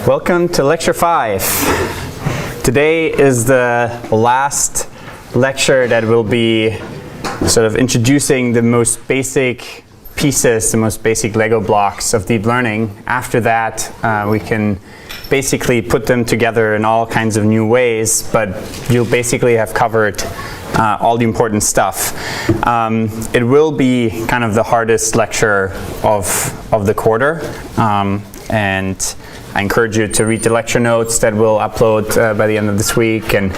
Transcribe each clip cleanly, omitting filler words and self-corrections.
Welcome to lecture 5. Today is the last lecture that will be sort of introducing the most basic pieces, the most basic Lego blocks of deep learning. After that, we can basically put them together in all kinds of new ways, but you'll basically have covered all the important stuff. It will be kind of the hardest lecture of the quarter, and I encourage you to read the lecture notes that we'll upload by the end of this week and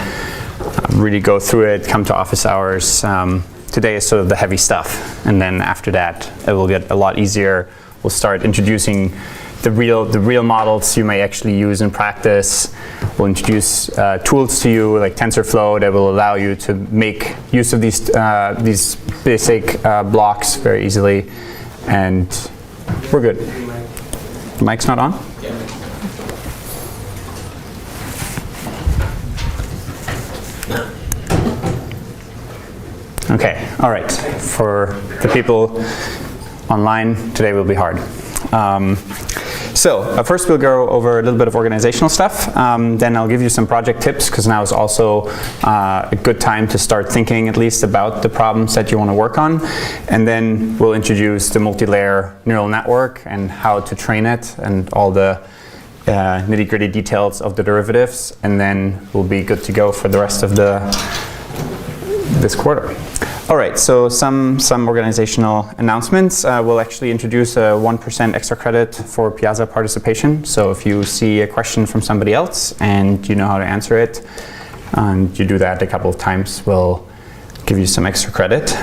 really go through it, come to office hours. Today is sort of the heavy stuff, and then after that it will get a lot easier. We'll start introducing the real models you may actually use in practice. We'll introduce tools to you like TensorFlow that will allow you to make use of these basic blocks very easily, and we're good. The mic's not on? Yeah. Okay, all right. For the people online, today will be hard. So first we'll go over a little bit of organizational stuff. Then I'll give you some project tips, because now is also a good time to start thinking at least about the problems that you want to work on. And then we'll introduce the multi-layer neural network and how to train it and all the nitty-gritty details of the derivatives. And then we'll be good to go for the rest of this quarter. All right, so some organizational announcements. We'll actually introduce a 1% extra credit for Piazza participation. So if you see a question from somebody else and you know how to answer it, and you do that a couple of times, we'll give you some extra credit.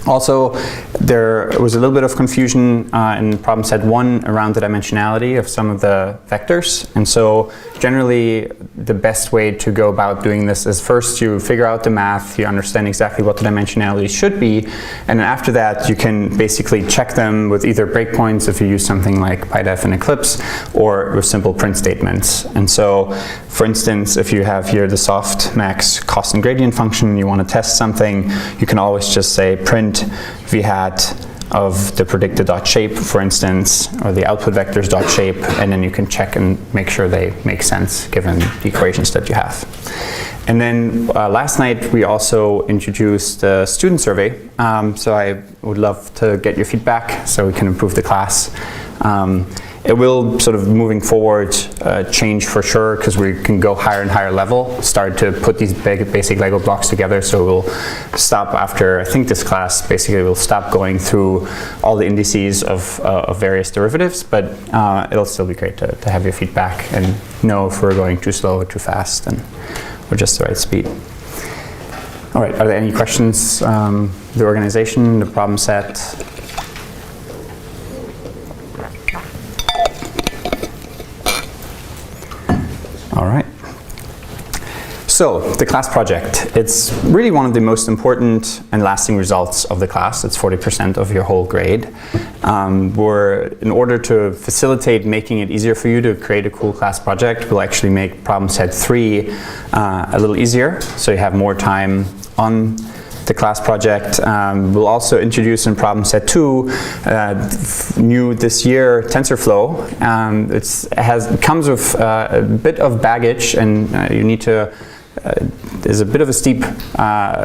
Also, there was a little bit of confusion in problem set 1 around the dimensionality of some of the vectors. And so generally, the best way to go about doing this is first you figure out the math, you understand exactly what the dimensionality should be, and then after that you can basically check them with either breakpoints if you use something like PyDef and Eclipse, or with simple print statements. And so, for instance, if you have here the softmax cost and gradient function, you want to test something, you can always just say print v hat of the predicted dot shape, for instance, or the output vectors dot shape, and then you can check and make sure they make sense given the equations that you have. And then last night we also introduced a student survey, so I would love to get your feedback so we can improve the class. It will sort of moving forward change for sure, because we can go higher and higher level, start to put these basic Lego blocks together. So we'll stop after, I think this class, basically we'll stop going through all the indices of various derivatives, but it'll still be great to have your feedback and know if we're going too slow or too fast and or just the right speed. All right, are there any questions? The organization, the problem set? All right. So the class project, it's really one of the most important and lasting results of the class. It's 40% of your whole grade. In order to facilitate making it easier for you to create a cool class project, we'll actually make problem set 3 a little easier, so you have more time on the class project. We'll also introduce in problem set 2 new this year TensorFlow. It comes with a bit of baggage, and you need to there's a bit of a steep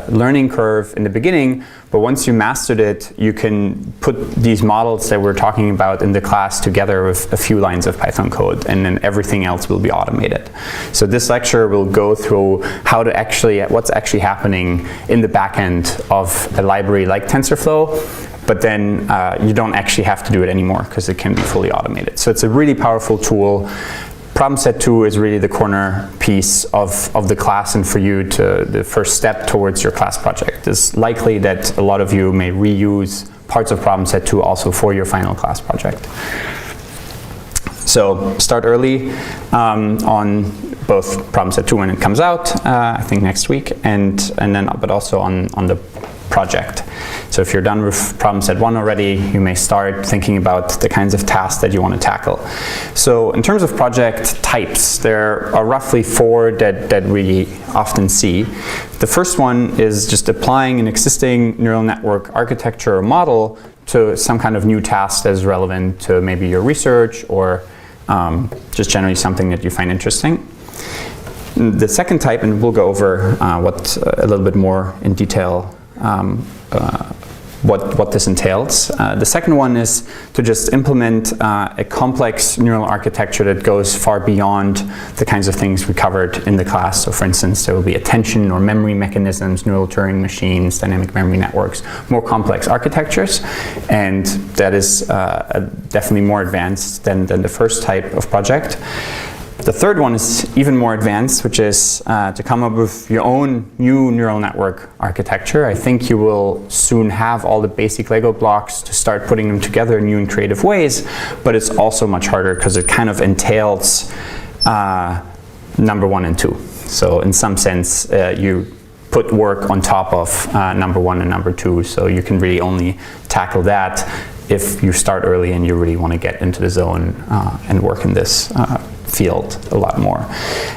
learning curve in the beginning, but once you mastered it, you can put these models that we're talking about in the class together with a few lines of Python code, and then everything else will be automated. So this lecture will go through what's actually happening in the back end of a library like TensorFlow, but then you don't actually have to do it anymore because it can be fully automated. So it's a really powerful tool. Problem set 2 is really the corner piece of the class, and for you the first step towards your class project. It's likely that a lot of you may reuse parts of problem set 2 also for your final class project. So start early on both problem set 2 when it comes out, I think next week, but also on the project. So if you're done with problem set 1 already, you may start thinking about the kinds of tasks that you want to tackle. So in terms of project types, there are roughly 4 that we often see. The first one is just applying an existing neural network architecture or model to some kind of new task that is relevant to maybe your research or just generally something that you find interesting. The second type, and we'll go over a little bit more in detail what this entails. The second one is to just implement a complex neural architecture that goes far beyond the kinds of things we covered in the class. So for instance, there will be attention or memory mechanisms, neural Turing machines, dynamic memory networks, more complex architectures, and that is definitely more advanced than the first type of project. The third one is even more advanced, which is to come up with your own new neural network architecture. I think you will soon have all the basic Lego blocks to start putting them together in new and creative ways, but it's also much harder because it kind of entails number 1 and 2. So in some sense, you put work on top of number 1 and number 2, so you can really only tackle that if you start early and you really want to get into the zone and work in this field a lot more.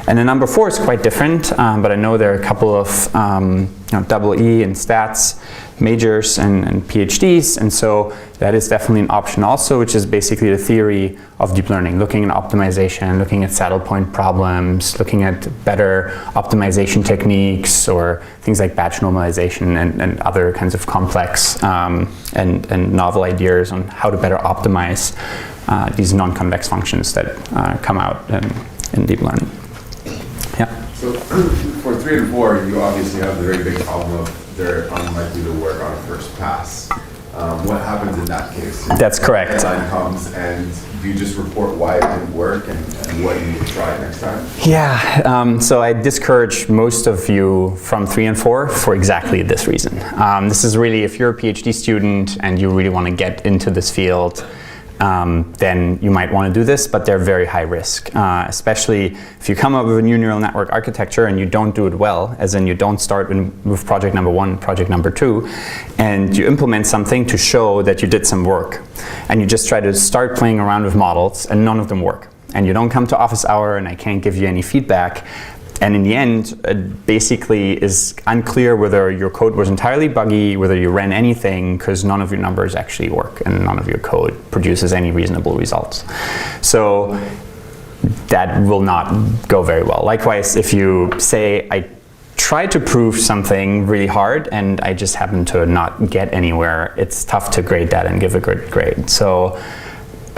And then number 4 is quite different, but I know there are a couple of double E and stats majors and PhDs, and so that is definitely an option also, which is basically the theory of deep learning, looking at optimization, looking at saddle point problems, looking at better optimization techniques or things like batch normalization and other kinds of complex and novel ideas on how to better optimize these non-convex functions that come out in deep learning. Yeah. So for 3 and 4, you obviously have the very big problem of they're unlikely to work on a first pass. What happens in that case? That's correct. Deadline comes, and do you just report why it didn't work and what you need to try next time? Yeah, so I discourage most of you from 3 and 4 for exactly this reason. This is really, if you're a PhD student and you really want to get into this field, then you might want to do this, but they're very high risk, especially if you come up with a new neural network architecture and you don't do it well, as in you don't start with project number 1, project number 2, and you implement something to show that you did some work, and you just try to start playing around with models and none of them work, and you don't come to office hour and I can't give you any feedback. And in the end, it basically is unclear whether your code was entirely buggy, whether you ran anything, because none of your numbers actually work and none of your code produces any reasonable results. So that will not go very well. Likewise, if you say, I tried to prove something really hard and I just happen to not get anywhere, it's tough to grade that and give a good grade. So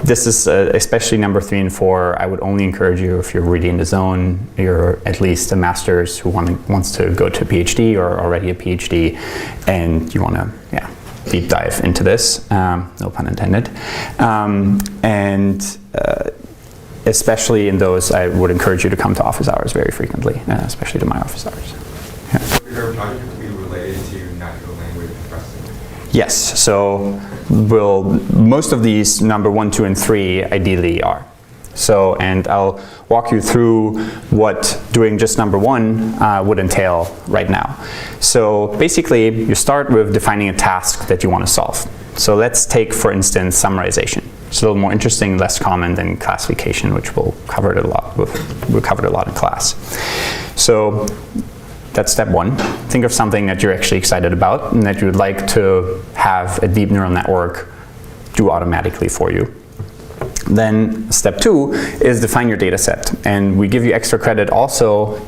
this is, especially number 3 and 4, I would only encourage you if you're really in the zone, you're at least a master's who wants to go to a PhD or already a PhD, and you want to deep dive into this, no pun intended. Especially in those, I would encourage you to come to office hours very frequently, especially to my office hours. Yeah. Would your project be related to natural language processing? Yes, so most of these number 1, 2, and 3 ideally are. So, and I'll walk you through what doing just number 1 would entail right now. So basically, you start with defining a task that you want to solve. So let's take, for instance, summarization. It's a little more interesting, less common than classification, which we'll cover it a lot. We've covered a lot in class. So that's step 1. Think of something that you're actually excited about and that you would like to have a deep neural network do automatically for you. Then step 2 is define your data set. And we give you extra credit also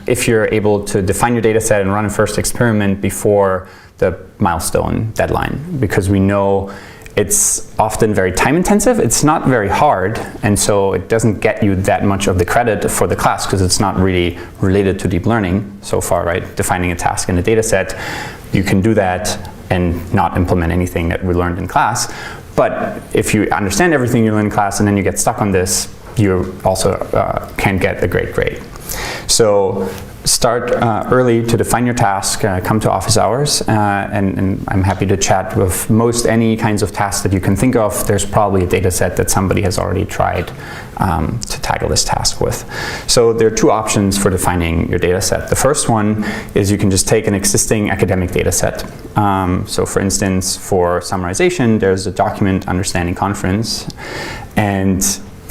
if you're able to define your data set and run a first experiment before the milestone deadline, because we know it's often very time intensive. It's not very hard, and so it doesn't get you that much of the credit for the class because it's not really related to deep learning so far, right? Defining a task in a data set, you can do that and not implement anything that we learned in class. But if you understand everything you learned in class and then you get stuck on this, you also can get a great grade. So start early to define your task, come to office hours, and I'm happy to chat with most any kinds of tasks that you can think of. There's probably a data set that somebody has already tried to tackle this task with. So there are 2 options for defining your data set. The first one is you can just take an existing academic data set. So for instance, for summarization, there's a document understanding conference, and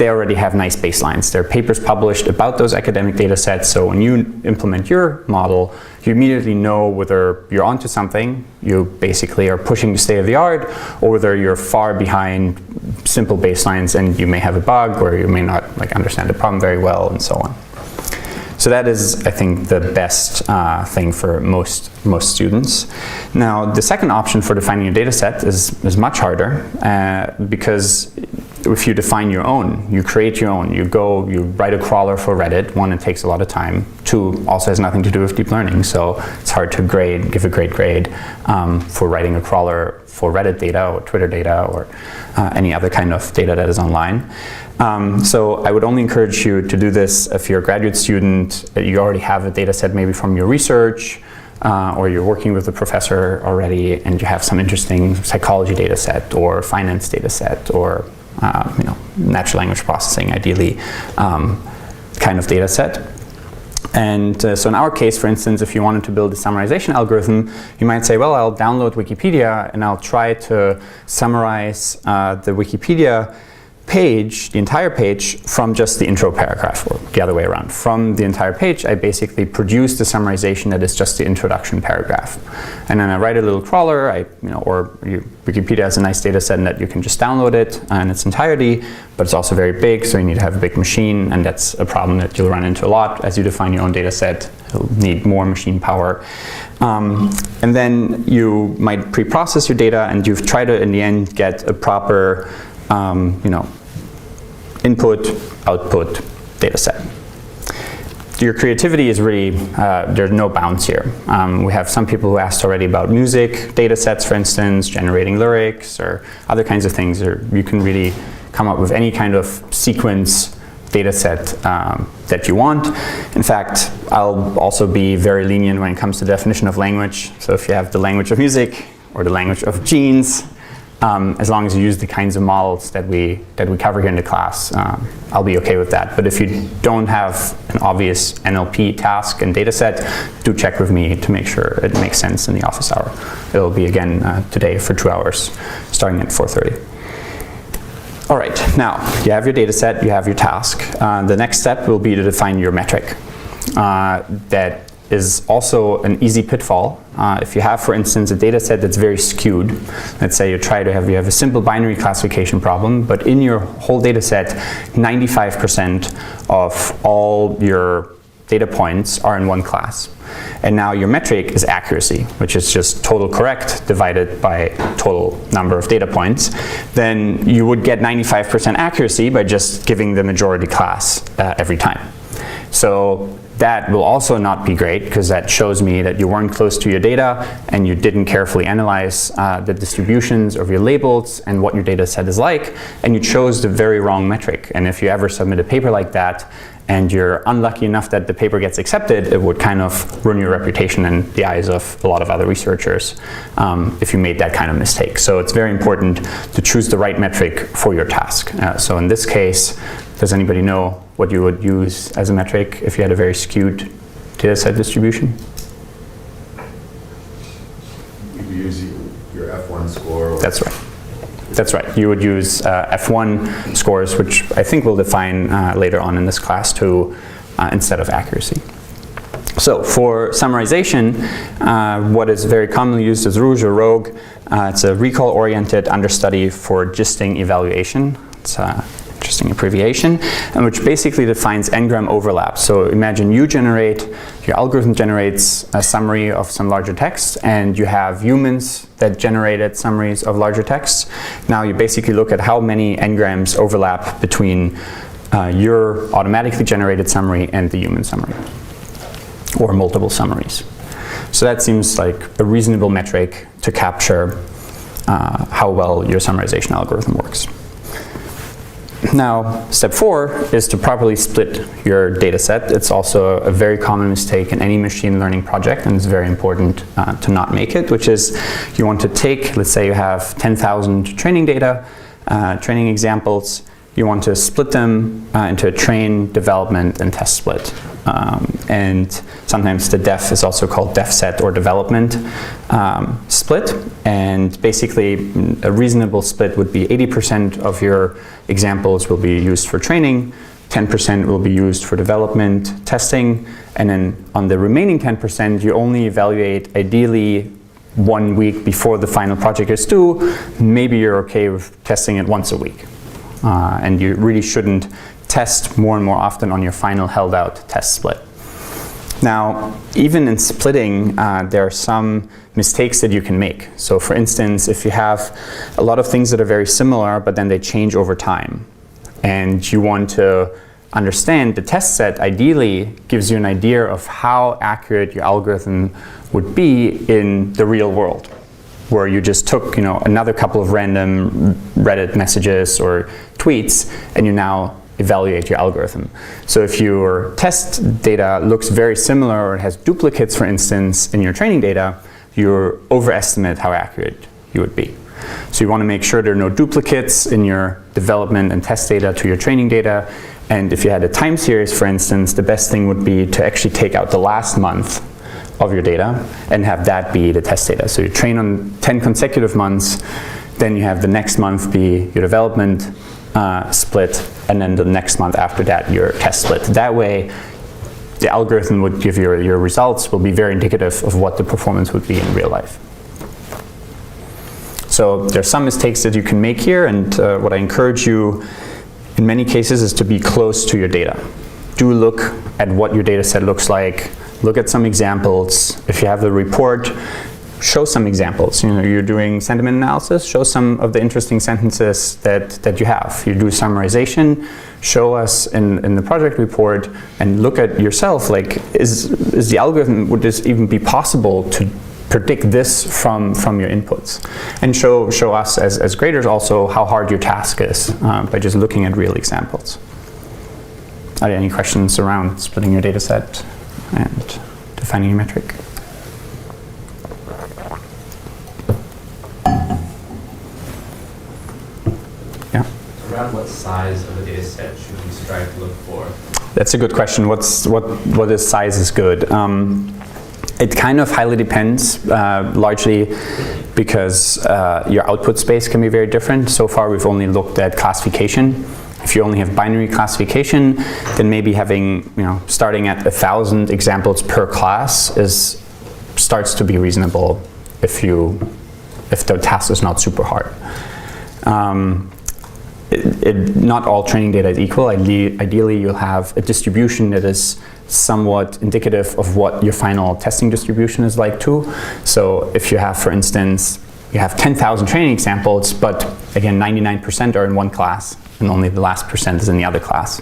they already have nice baselines. There are papers published about those academic data sets, so when you implement your model, you immediately know whether you're onto something, you basically are pushing the state of the art, or whether you're far behind simple baselines and you may have a bug, or you may not understand the problem very well, and so on. So that is, I think, the best thing for most students. Now, the second option for defining a data set is much harder because if you define your own, you create your own, you write a crawler for Reddit. One, it takes a lot of time. Two, also has nothing to do with deep learning, so it's hard to give a great grade for writing a crawler for Reddit data or Twitter data or any other kind of data that is online. So I would only encourage you to do this if you're a graduate student, you already have a data set maybe from your research, or you're working with a professor already and you have some interesting psychology data set or finance data set or natural language processing, ideally, kind of data set. And so in our case, for instance, if you wanted to build a summarization algorithm, you might say, well, I'll download Wikipedia and I'll try to summarize the Wikipedia page, the entire page, from just the intro paragraph, or the other way around. From the entire page, I basically produce the summarization that is just the introduction paragraph. And then I write a little crawler, Wikipedia has a nice data set in that you can just download it in its entirety, but it's also very big, so you need to have a big machine, and that's a problem that you'll run into a lot. As you define your own data set, you'll need more machine power. And then you might pre-process your data, and you've tried to, in the end, get a proper input, output data set. Your creativity is really, there's no bounds here. We have some people who asked already about music data sets, for instance, generating lyrics or other kinds of things, or you can really come up with any kind of sequence data set that you want. In fact, I'll also be very lenient when it comes to the definition of language. So if you have the language of music or the language of genes, as long as you use the kinds of models that we cover here in the class, I'll be okay with that. But if you don't have an obvious NLP task and data set, do check with me to make sure it makes sense in the office hour. It'll be again today for 2 hours, starting at 4:30. All right, now you have your data set, you have your task. The next step will be to define your metric. That is also an easy pitfall. If you have, for instance, a data set that's very skewed, let's say you have a simple binary classification problem, but in your whole data set, 95% of all your data points are in one class. And now your metric is accuracy, which is just total correct divided by total number of data points. Then you would get 95% accuracy by just giving the majority class every time. So that will also not be great, because that shows me that you weren't close to your data and you didn't carefully analyze the distributions of your labels and what your data set is like, and you chose the very wrong metric. And if you ever submit a paper like that and you're unlucky enough that the paper gets accepted, it would kind of ruin your reputation in the eyes of a lot of other researchers if you made that kind of mistake. So it's very important to choose the right metric for your task. So in this case, does anybody know what you would use as a metric if you had a very skewed data set distribution? You could use your F1 score. That's right. That's right. You would use F1 scores, which I think we'll define later on in this class too, instead of accuracy. So for summarization, what is very commonly used is Rouge or Rogue. It's a recall-oriented understudy for gisting evaluation. It's interesting abbreviation, and which basically defines n-gram overlap. So imagine your algorithm generates a summary of some larger text, and you have humans that generated summaries of larger text. Now you basically look at how many n-grams overlap between your automatically generated summary and the human summary, or multiple summaries. So that seems like a reasonable metric to capture how well your summarization algorithm works. Now, step 4 is to properly split your data set. It's also a very common mistake in any machine learning project, and it's very important to not make it, which is you want to take, let's say you have 10,000 training data, training examples. you want to split them into a train, development, and test split. And sometimes the def is also called def set or development split. And basically, a reasonable split would be 80% of your examples will be used for training, 10% will be used for development, testing, and then on the remaining 10%, you only evaluate ideally 1 week before the final project is due. Maybe you're okay with testing it once a week. And you really shouldn't test more and more often on your final held out test split. Now, even in splitting, there are some mistakes that you can make. So for instance, if you have a lot of things that are very similar, but then they change over time, and you want to understand the test set ideally gives you an idea of how accurate your algorithm would be in the real world, where you just took another couple of random Reddit messages or tweets and you now evaluate your algorithm. So if your test data looks very similar or it has duplicates, for instance, in your training data, you overestimate how accurate you would be. So you want to make sure there are no duplicates in your development and test data to your training data. And if you had a time series, for instance, the best thing would be to actually take out the last month of your data and have that be the test data. So you train on 10 consecutive months, then you have the next month be your development split, and then the next month after that your test split. That way the algorithm would give your results will be very indicative of what the performance would be in real life. So there's some mistakes that you can make here, and what I encourage you in many cases is to be close to your data. Do look at what your data set looks like, look at some examples. If you have the report, show some examples. You're doing sentiment analysis, show some of the interesting sentences that you have. You do summarization, show us in the project report, and look at yourself, like, is the algorithm, would this even be possible to predict this from your inputs? And show us as graders also how hard your task is by just looking at real examples. Are there any questions around splitting your data set and defining your metric? Yeah? Around what size of a data set should we strive to look for? That's a good question. What is size is good? It kind of highly depends, largely because your output space can be very different. So far we've only looked at classification. If you only have binary classification, then maybe having, starting at 1,000 examples per class starts to be reasonable if the task is not super hard. Not all training data is equal. Ideally, you'll have a distribution that is somewhat indicative of what your final testing distribution is like too. So if you have, for instance, you have 10,000 training examples, but again, 99% are in one class, and only the last percent is in the other class.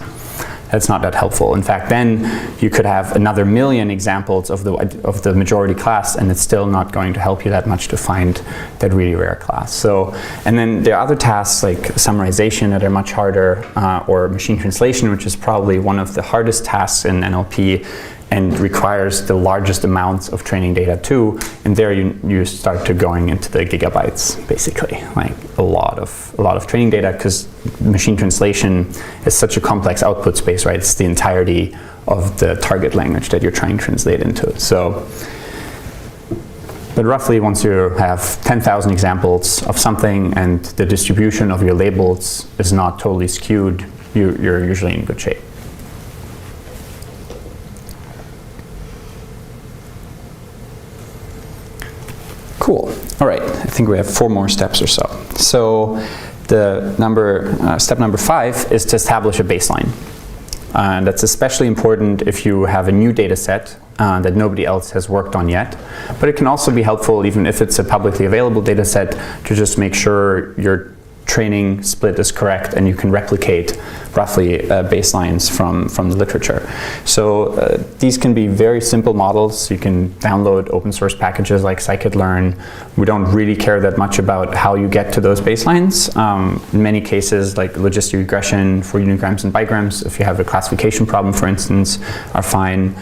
That's not that helpful. In fact, then you could have another 1 million examples of the majority class, and it's still not going to help you that much to find that really rare class. So, and then there are other tasks like summarization that are much harder, or machine translation, which is probably one of the hardest tasks in NLP and requires the largest amounts of training data too. And there you start to going into the gigabytes, basically, like a lot of training data, because machine translation is such a complex output space, right? It's the entirety of the target language that you're trying to translate into. So, but roughly once you have 10,000 examples of something and the distribution of your labels is not totally skewed, you're usually in good shape. Cool. All right. I think we have 4 more steps or so. So the step number 5 is to establish a baseline. And that's especially important if you have a new data set that nobody else has worked on yet. But it can also be helpful, even if it's a publicly available data set, to just make sure your training split is correct and you can replicate roughly baselines from the literature. So these can be very simple models. You can download open source packages like scikit-learn. We don't really care that much about how you get to those baselines. In many cases, like logistic regression for unigrams and bigrams, if you have a classification problem, for instance, are fine.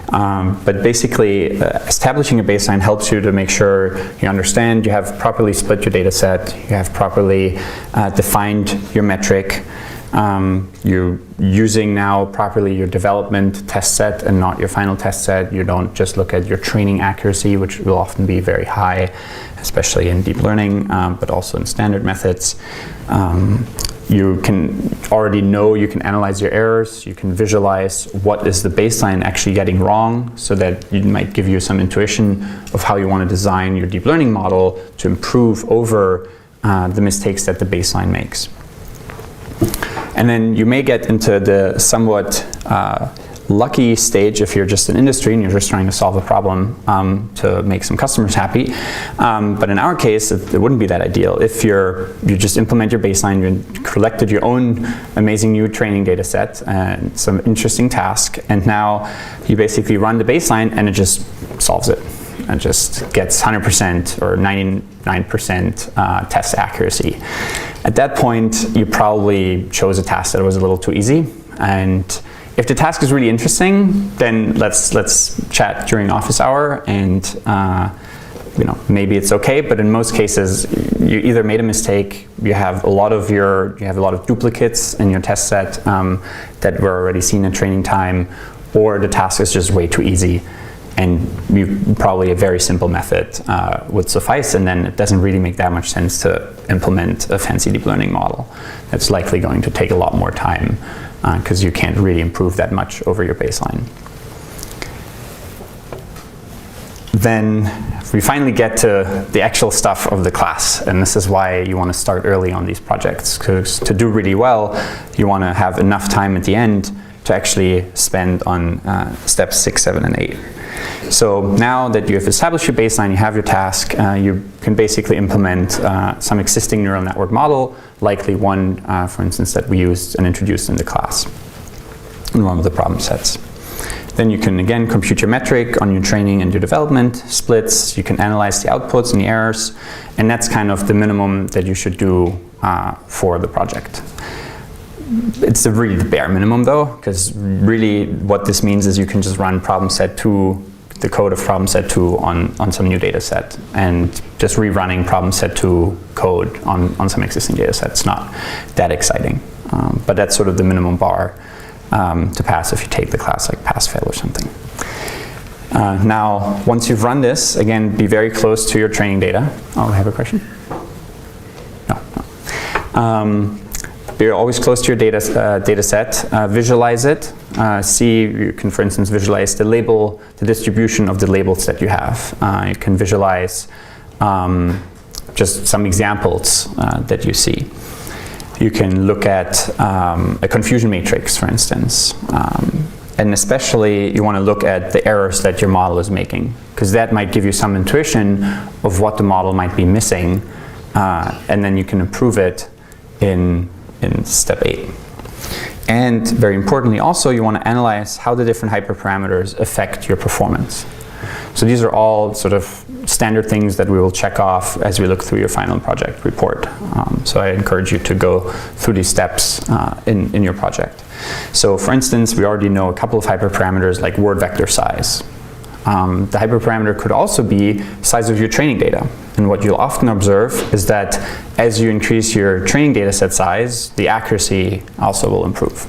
But basically, establishing a baseline helps you to make sure you understand you have properly split your data set, you have properly defined your metric, You're using now properly your development test set and not your final test set. You don't just look at your training accuracy, which will often be very high, especially in deep learning, but also in standard methods. You can already know, you can analyze your errors, you can visualize what is the baseline actually getting wrong, so that it might give you some intuition of how you want to design your deep learning model to improve over the mistakes that the baseline makes. And then you may get into the somewhat lucky stage if you're just an industry and you're just trying to solve a problem to make some customers happy. But in our case, it wouldn't be that ideal. If you just implement your baseline, you collected your own amazing new training data set and some interesting task, and now you basically run the baseline and it just solves it. It just gets 100% or 99% test accuracy. At that point, you probably chose a task that was a little too easy. And if the task is really interesting, then let's chat during office hour, and maybe it's okay. But in most cases, you either made a mistake, you have a lot of duplicates in your test set that were already seen in training time, or the task is just way too easy, and probably a very simple method would suffice, and then it doesn't really make that much sense to implement a fancy deep learning model. It's likely going to take a lot more time because you can't really improve that much over your baseline. Then we finally get to the actual stuff of the class, and this is why you want to start early on these projects, because to do really well, you want to have enough time at the end to actually spend on steps 6, 7, and 8. So now that you have established your baseline, you have your task, you can basically implement some existing neural network model, likely one, for instance, that we used and introduced in the class in one of the problem sets. Then you can again compute your metric on your training and your development splits. You can analyze the outputs and the errors, and that's kind of the minimum that you should do for the project. It's really the bare minimum though, because really what this means is you can just run problem set 2, the code of problem set 2 on some new data set, and just rerunning problem set 2 code on some existing data set. It's not that exciting, but that's sort of the minimum bar to pass if you take the class like pass-fail or something. Now, once you've run this, again, be very close to your training data. Oh, I have a question? No. You're always close to your data set. Visualize it. You can, for instance, visualize the distribution of the labels that you have. You can visualize just some examples that you see. You can look at a confusion matrix, for instance. And especially, you want to look at the errors that your model is making, because that might give you some intuition of what the model might be missing, and then you can improve it in step 8. And very importantly also, you want to analyze how the different hyperparameters affect your performance. So these are all sort of standard things that we will check off as we look through your final project report. So I encourage you to go through these steps in your project. So for instance, we already know a couple of hyperparameters like word vector size. The hyperparameter could also be size of your training data. And what you'll often observe is that as you increase your training data set size, the accuracy also will improve.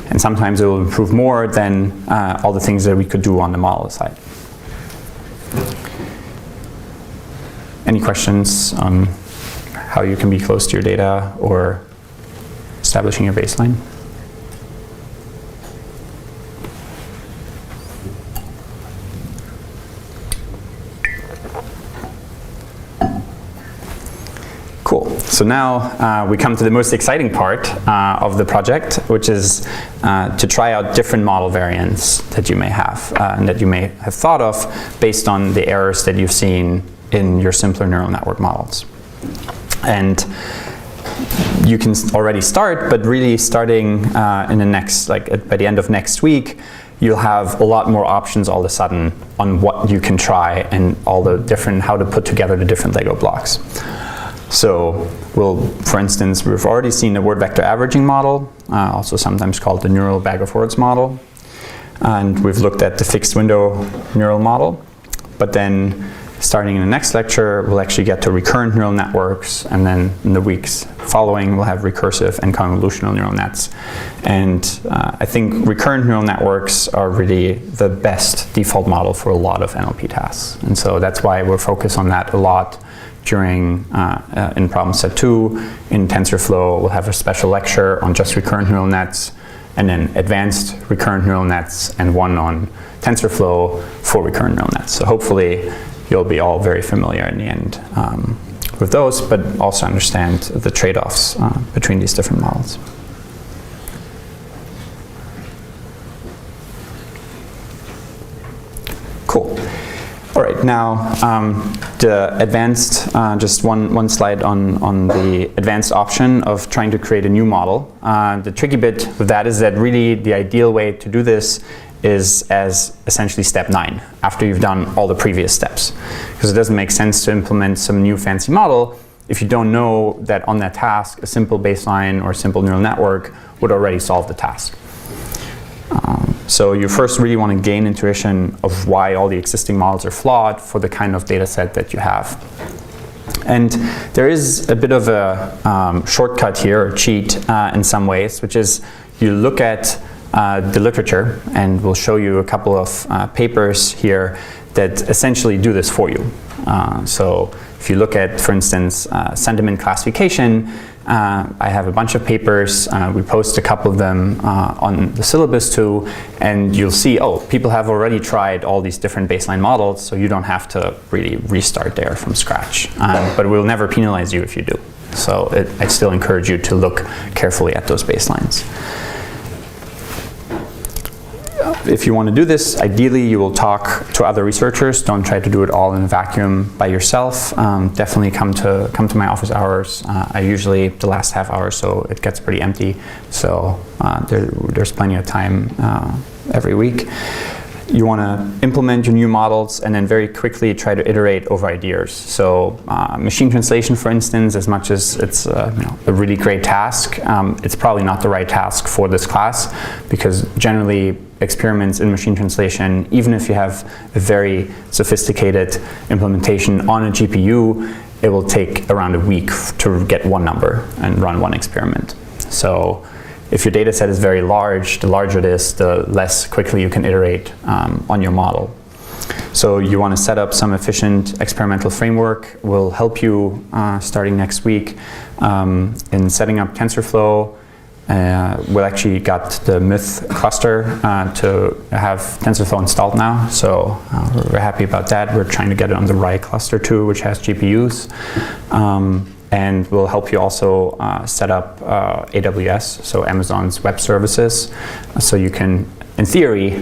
And sometimes it will improve more than all the things that we could do on the model side. Any questions on how you can be close to your data or establishing your baseline? Cool. So now we come to the most exciting part of the project, which is to try out different model variants that you may have and that you may have thought of based on the errors that you've seen in your simpler neural network models. And you can already start, but really starting in the next, by the end of next week, you'll have a lot more options all of a sudden on what you can try and all the different, how to put together the different Lego blocks. So for instance, we've already seen the word vector averaging model, also sometimes called the neural bag of words model. And we've looked at the fixed window neural model. But then starting in the next lecture, we'll actually get to recurrent neural networks, and then in the weeks following, we'll have recursive and convolutional neural nets. And I think recurrent neural networks are really the best default model for a lot of NLP tasks. And so that's why we're focused on that a lot during, in problem set 2. In TensorFlow, we'll have a special lecture on just recurrent neural nets, and then advanced recurrent neural nets, and one on TensorFlow for recurrent neural nets. So hopefully you'll be all very familiar in the end with those, but also understand the trade-offs between these different models. Cool. All right, now the advanced, just one slide on the advanced option of trying to create a new model. The tricky bit with that is that really the ideal way to do this is as essentially step 9, after you've done all the previous steps. Because it doesn't make sense to implement some new fancy model if you don't know that on that task, a simple baseline or a simple neural network would already solve the task. So you first really want to gain intuition of why all the existing models are flawed for the kind of data set that you have. And there is a bit of a shortcut here, or cheat in some ways, which is you look at the literature, and we'll show you a couple of papers here that essentially do this for you. So if you look at, for instance, sentiment classification, I have a bunch of papers. We post a couple of them on the syllabus too, and you'll see, oh, people have already tried all these different baseline models, so you don't have to really restart there from scratch. But we'll never penalize you if you do. So I still encourage you to look carefully at those baselines. If you want to do this, ideally you will talk to other researchers. Don't try to do it all in a vacuum by yourself. Definitely come to my office hours. I usually the last half hour, so it gets pretty empty. So there's plenty of time every week. You want to implement your new models and then very quickly try to iterate over ideas. So machine translation, for instance, as much as it's a really great task, it's probably not the right task for this class, because generally experiments in machine translation, even if you have a very sophisticated implementation on a GPU, it will take around a week to get one number and run one experiment. So if your data set is very large, the larger it is, the less quickly you can iterate on your model. So you want to set up some efficient experimental framework. We'll help you starting next week in setting up TensorFlow. We actually got the Myth cluster to have TensorFlow installed now, so we're happy about that. We're trying to get it on the Rai cluster too, which has GPUs. And we'll help you also set up AWS, so Amazon's Web Services. So you can, in theory,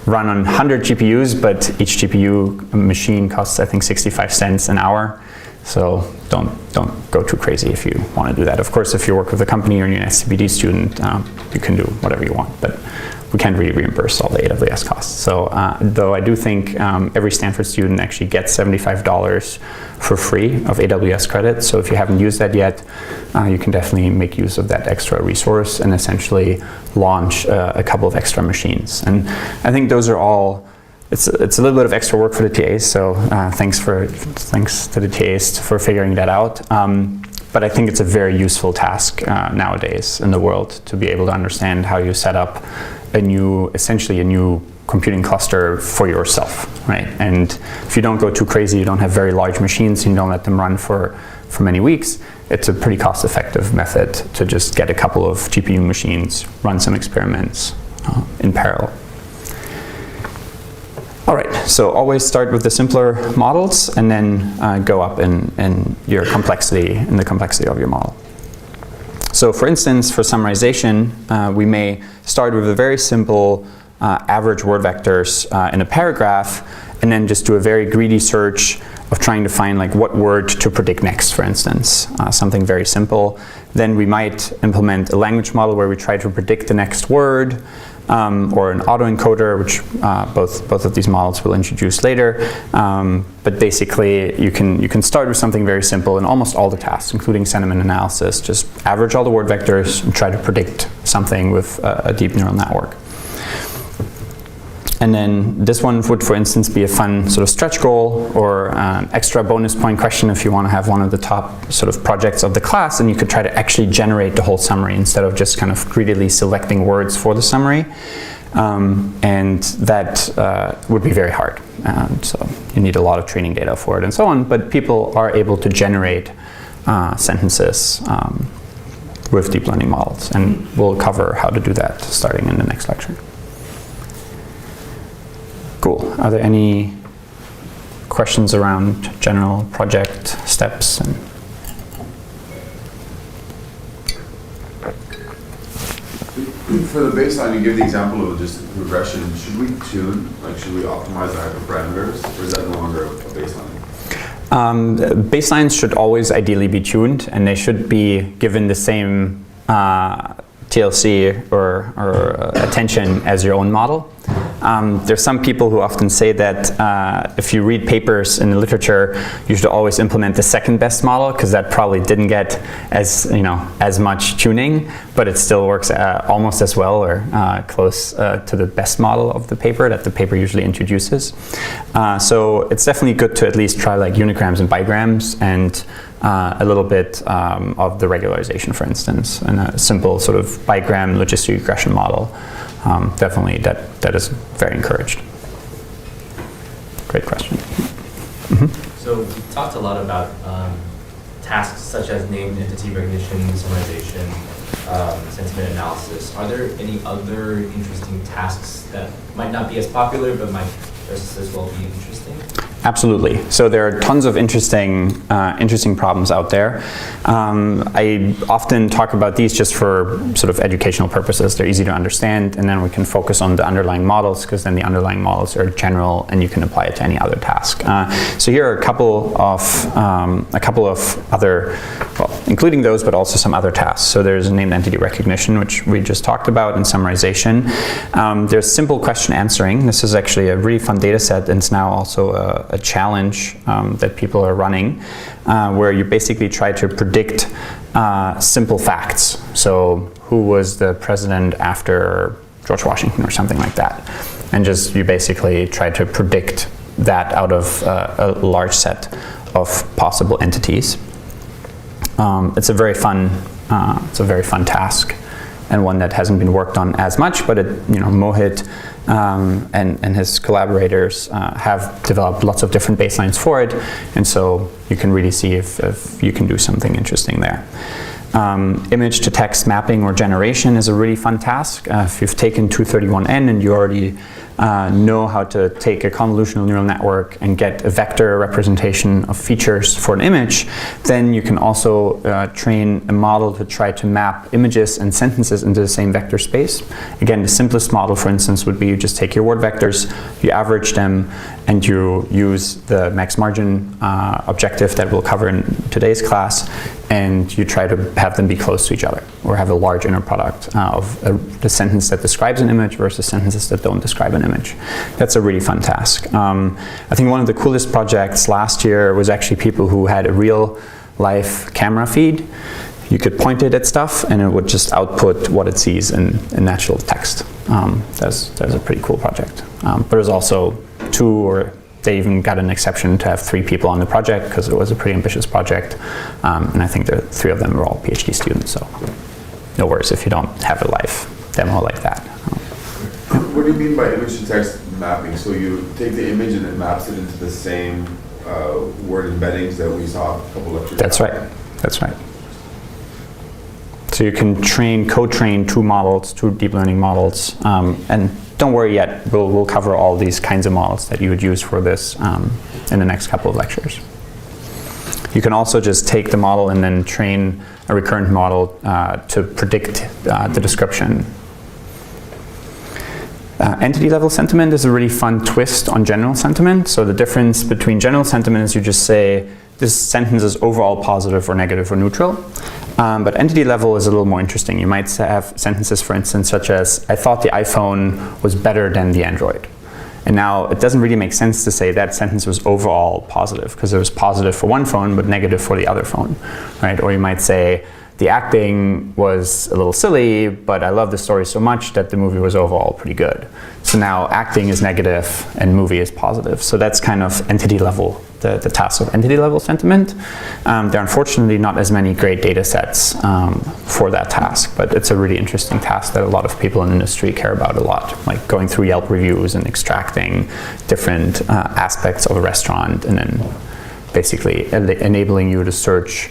run on 100 GPUs, but each GPU machine costs, I think, 65 cents an hour. So don't go too crazy if you want to do that. Of course, if you work with a company or you're an SCBD student, you can do whatever you want, but we can't really reimburse all the AWS costs. So though I do think every Stanford student actually gets $75 for free of AWS credit. So if you haven't used that yet, you can definitely make use of that extra resource and essentially launch a couple of extra machines. And I think those are all, it's a little bit of extra work for the TAs, so thanks to the TAs for figuring that out. But I think it's a very useful task nowadays in the world to be able to understand how you set up essentially a new computing cluster for yourself, right? And if you don't go too crazy, you don't have very large machines, you don't let them run for many weeks, it's a pretty cost-effective method to just get a couple of GPU machines, run some experiments in parallel. All right, so always start with the simpler models and then go up in the complexity of your model. So for instance, for summarization, we may start with a very simple average word vectors in a paragraph, and then just do a very greedy search of trying to find like what word to predict next, for instance, something very simple. Then we might implement a language model where we try to predict the next word, or an autoencoder, which both of these models will introduce later. But basically, you can start with something very simple in almost all the tasks, including sentiment analysis. Just average all the word vectors and try to predict something with a deep neural network. And then this one would, for instance, be a fun sort of stretch goal or an extra bonus point question if you want to have one of the top sort of projects of the class, and you could try to actually generate the whole summary instead of just kind of greedily selecting words for the summary. And that would be very hard. So you need a lot of training data for it and so on, but people are able to generate sentences with deep learning models, and we'll cover how to do that starting in the next lecture. Cool. Are there any questions around general project steps? For the baseline, you give the example of just regression. Should we tune? Like, should we optimize the hyperparameters, or is that no longer a baseline? Baselines should always ideally be tuned, and they should be given the same TLC or attention as your own model. There's some people who often say that if you read papers in the literature, you should always implement the second best model, because that probably didn't get as much tuning, but it still works almost as well or close to the best model of the paper that the paper usually introduces. So it's definitely good to at least try like unigrams and bigrams and a little bit of the regularization, for instance, and a simple sort of bigram logistic regression model. Definitely that is very encouraged. Great question. Mm-hmm. So we talked a lot about tasks such as named entity recognition, summarization, sentiment analysis. Are there any other interesting tasks that might not be as popular but might just as well be interesting? Absolutely. So there are tons of interesting problems out there. I often talk about these just for sort of educational purposes. They're easy to understand, and then we can focus on the underlying models, because then the underlying models are general and you can apply it to any other task. So here are a couple of other, well, including those, but also some other tasks. So there's named entity recognition, which we just talked about, and summarization. There's simple question answering. This is actually a really fun data set, and it's now also a challenge that people are running, where you basically try to predict simple facts. So who was the president after George Washington or something like that, and just you basically try to predict that out of a large set of possible entities. It's a very fun task, and one that hasn't been worked on as much, but Mohit and his collaborators have developed lots of different baselines for it, and so you can really see if you can do something interesting there. Image to text mapping or generation is a really fun task. If you've taken 231N and you already know how to take a convolutional neural network and get a vector representation of features for an image, then you can also train a model to try to map images and sentences into the same vector space. Again, the simplest model, for instance, would be you just take your word vectors, you average them, and you use the max margin objective that we'll cover in today's class, and you try to have them be close to each other, or have a large inner product of the sentence that describes an image versus sentences that don't describe an image. That's a really fun task. I think one of the coolest projects last year was actually people who had a real life camera feed. You could point it at stuff and it would just output what it sees in natural text. That's a pretty cool project. But there's also they even got an exception to have 3 people on the project because it was a pretty ambitious project. And I think the 3 of them were all PhD students, so no worries if you don't have a live demo like that. What do you mean by image to text mapping? So you take the image and it maps it into the same word embeddings that we saw a couple lectures That's back? right. That's right. So you can co-train 2 models, 2 deep learning models, and don't worry yet, we'll cover all these kinds of models that you would use for this in the next couple of lectures. You can also just take the model and then train a recurrent model to predict the description. Entity level sentiment is a really fun twist on general sentiment. So the difference between general sentiment is you just say, this sentence is overall positive or negative or neutral. But entity level is a little more interesting. You might have sentences, for instance, such as, I thought the iPhone was better than the Android. And now it doesn't really make sense to say that sentence was overall positive, because it was positive for one phone but negative for the other phone, right? Or you might say, the acting was a little silly, but I loved the story so much that the movie was overall pretty good. So now acting is negative and movie is positive. So that's kind of entity level, the task of entity level sentiment. There are unfortunately not as many great data sets for that task, but it's a really interesting task that a lot of people in the industry care about a lot, like going through Yelp reviews and extracting different aspects of a restaurant and then basically enabling you to search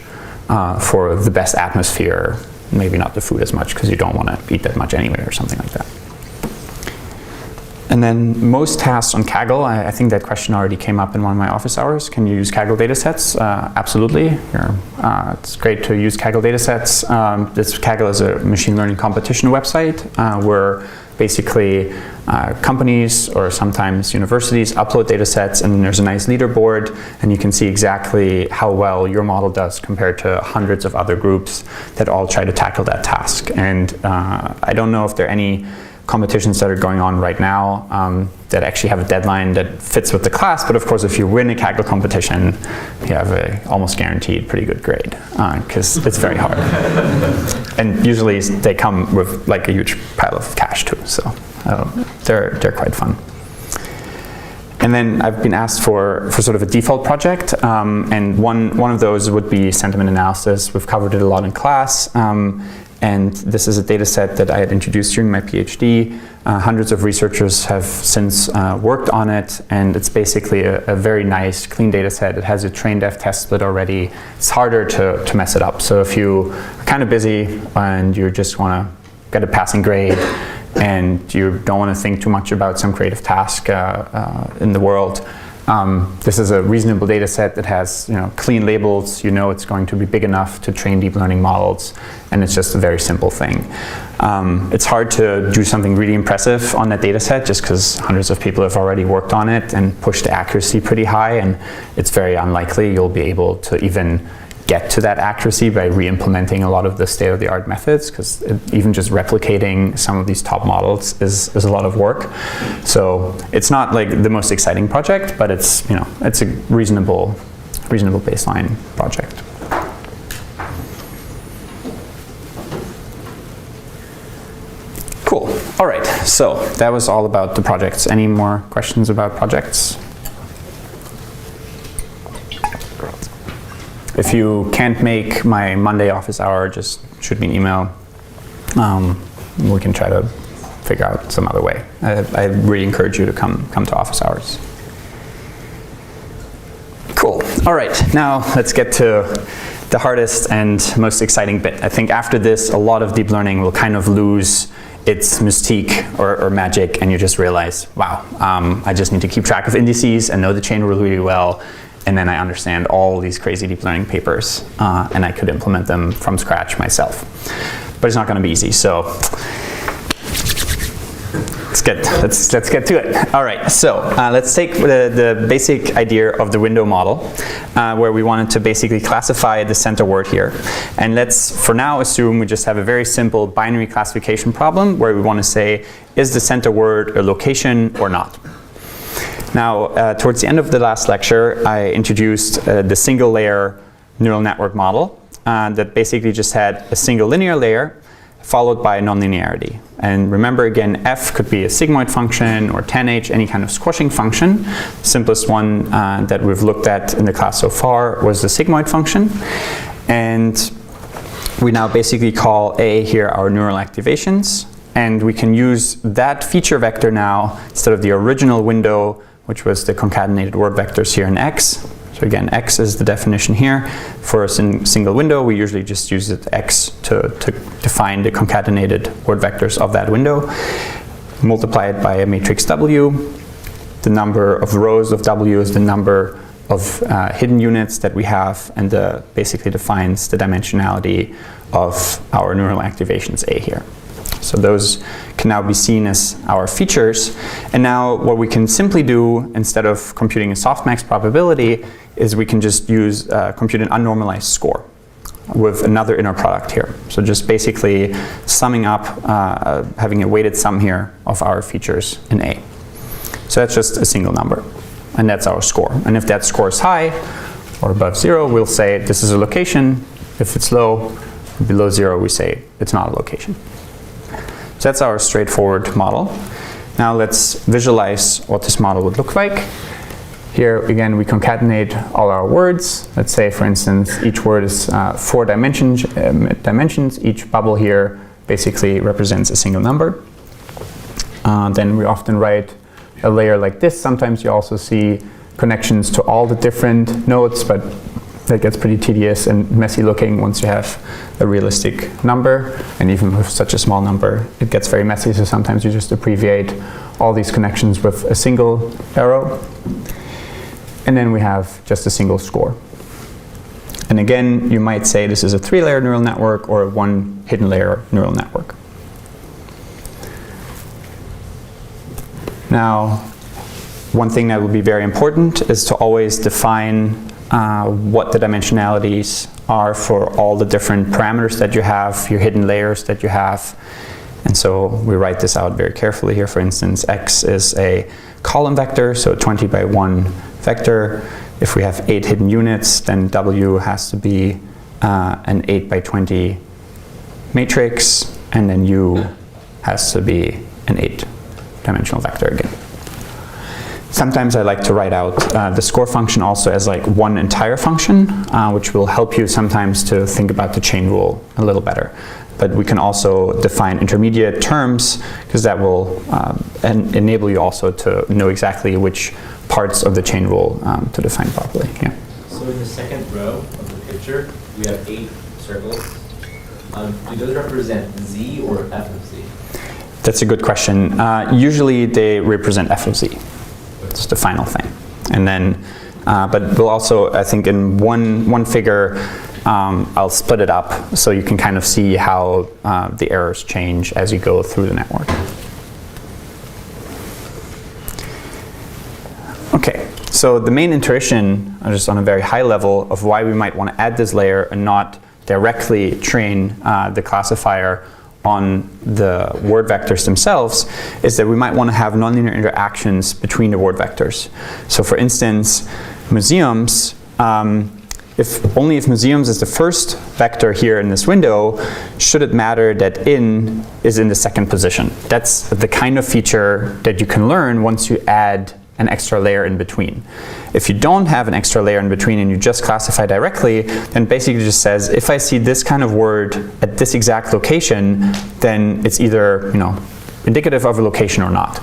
for the best atmosphere, maybe not the food as much because you don't want to eat that much anyway or something like that. And then most tasks on Kaggle, I think that question already came up in one of my office hours. Can you use Kaggle datasets? Absolutely. It's great to use Kaggle datasets. Kaggle is a machine learning competition website where basically companies or sometimes universities upload datasets, and then there's a nice leaderboard, and you can see exactly how well your model does compared to hundreds of other groups that all try to tackle that task. And I don't know if there are any competitions that are going on right now that actually have a deadline that fits with the class, but of course if you win a Kaggle competition, you have a almost guaranteed pretty good grade because it's very hard. And usually they come with like a huge pile of cash too, so they're quite fun. And then I've been asked for sort of a default project, and one of those would be sentiment analysis. We've covered it a lot in class. And this is a data set that I had introduced during my PhD. Hundreds of researchers have since worked on it, and it's basically a very nice, clean data set. It has a train def test split already. It's harder to mess it up. So if you are kind of busy and you just want to get a passing grade and you don't want to think too much about some creative task in the world, this is a reasonable data set that has clean labels. You know it's going to be big enough to train deep learning models, and it's just a very simple thing. It's hard to do something really impressive on that data set just because hundreds of people have already worked on it and pushed the accuracy pretty high, and it's very unlikely you'll be able to even get to that accuracy by re-implementing a lot of the state-of-the-art methods, because even just replicating some of these top models is a lot of work. So it's not like the most exciting project, but it's it's a reasonable baseline project. Cool. All right. So that was all about the projects. Any more questions about projects? If you can't make my Monday office hour, just shoot me an email. We can try to figure out some other way. I really encourage you to come to office hours. Cool. All right, now let's get to the hardest and most exciting bit. I think after this, a lot of deep learning will kind of lose its mystique or magic, and you just realize, wow, I just need to keep track of indices and know the chain rule really well. And then I understand all these crazy deep learning papers, and I could implement them from scratch myself. But it's not going to be easy, so let's get to it. All right, so let's take the basic idea of the window model, where we wanted to basically classify the center word here. And let's, for now, assume we just have a very simple binary classification problem where we want to say, is the center word a location or not? Now, towards the end of the last lecture, I introduced the single layer neural network model that basically just had a single linear layer followed by nonlinearity. And remember again, f could be a sigmoid function or tanh, any kind of squashing function. The simplest one that we've looked at in the class so far was the sigmoid function. And we now basically call A here our neural activations. And we can use that feature vector now instead of the original window, which was the concatenated word vectors here in X. So again, X is the definition here. For a single window, we usually just use it X to define the concatenated word vectors of that window. Multiply it by a matrix W. The number of rows of W is the number of hidden units that we have, and basically defines the dimensionality of our neural activations A here. So those can now be seen as our features. And now what we can simply do, instead of computing a softmax probability, is we can just use compute an unnormalized score with another inner product here. So just basically summing up, having a weighted sum here of our features in A. So that's just a single number, and that's our score. And if that score is high or above 0, we'll say this is a location. If it's low, Below 0, we say it's not a location. So that's our straightforward model. Now let's visualize what this model would look like. Here, again, we concatenate all our words. Let's say, for instance, each word is 4 dimensions. Each bubble here basically represents a single number. Then we often write a layer like this. Sometimes you also see connections to all the different nodes, but that gets pretty tedious and messy looking once you have a realistic number. And even with such a small number, it gets very messy. So sometimes you just abbreviate all these connections with a single arrow. And then we have just a single score. And again, you might say this is a 3-layer neural network or a 1 hidden layer neural network. Now, one thing that will be very important is to always define what the dimensionalities are for all the different parameters that you have, your hidden layers that you have. And so we write this out very carefully here. For instance, x is a column vector, so 20 by 1 vector. If we have 8 hidden units, then w has to be an 8 by 20 matrix, and then u has to be an 8-dimensional vector again. Sometimes I like to write out the score function also as like one entire function, which will help you sometimes to think about the chain rule a little better. But we can also define intermediate terms, because that will enable you also to know exactly which parts of the chain rule to define properly. Yeah. So in the second row of the picture, we have 8 circles. Do those represent z or f of z? That's a good question. Usually they represent f of z. It's the final thing. And then, but we'll also, I think in one figure, I'll split it up so you can kind of see how the errors change as you go through the network. Okay, so the main intuition, just on a very high level, of why we might want to add this layer and not directly train the classifier on the word vectors themselves, is that we might want to have nonlinear interactions between the word vectors. So for instance, museums, if museums is the first vector here in this window, should it matter that in is in the second position? That's the kind of feature that you can learn once you add an extra layer in between. If you don't have an extra layer in between and you just classify directly, then basically it just says, if I see this kind of word at this exact location, then it's either, indicative of a location or not.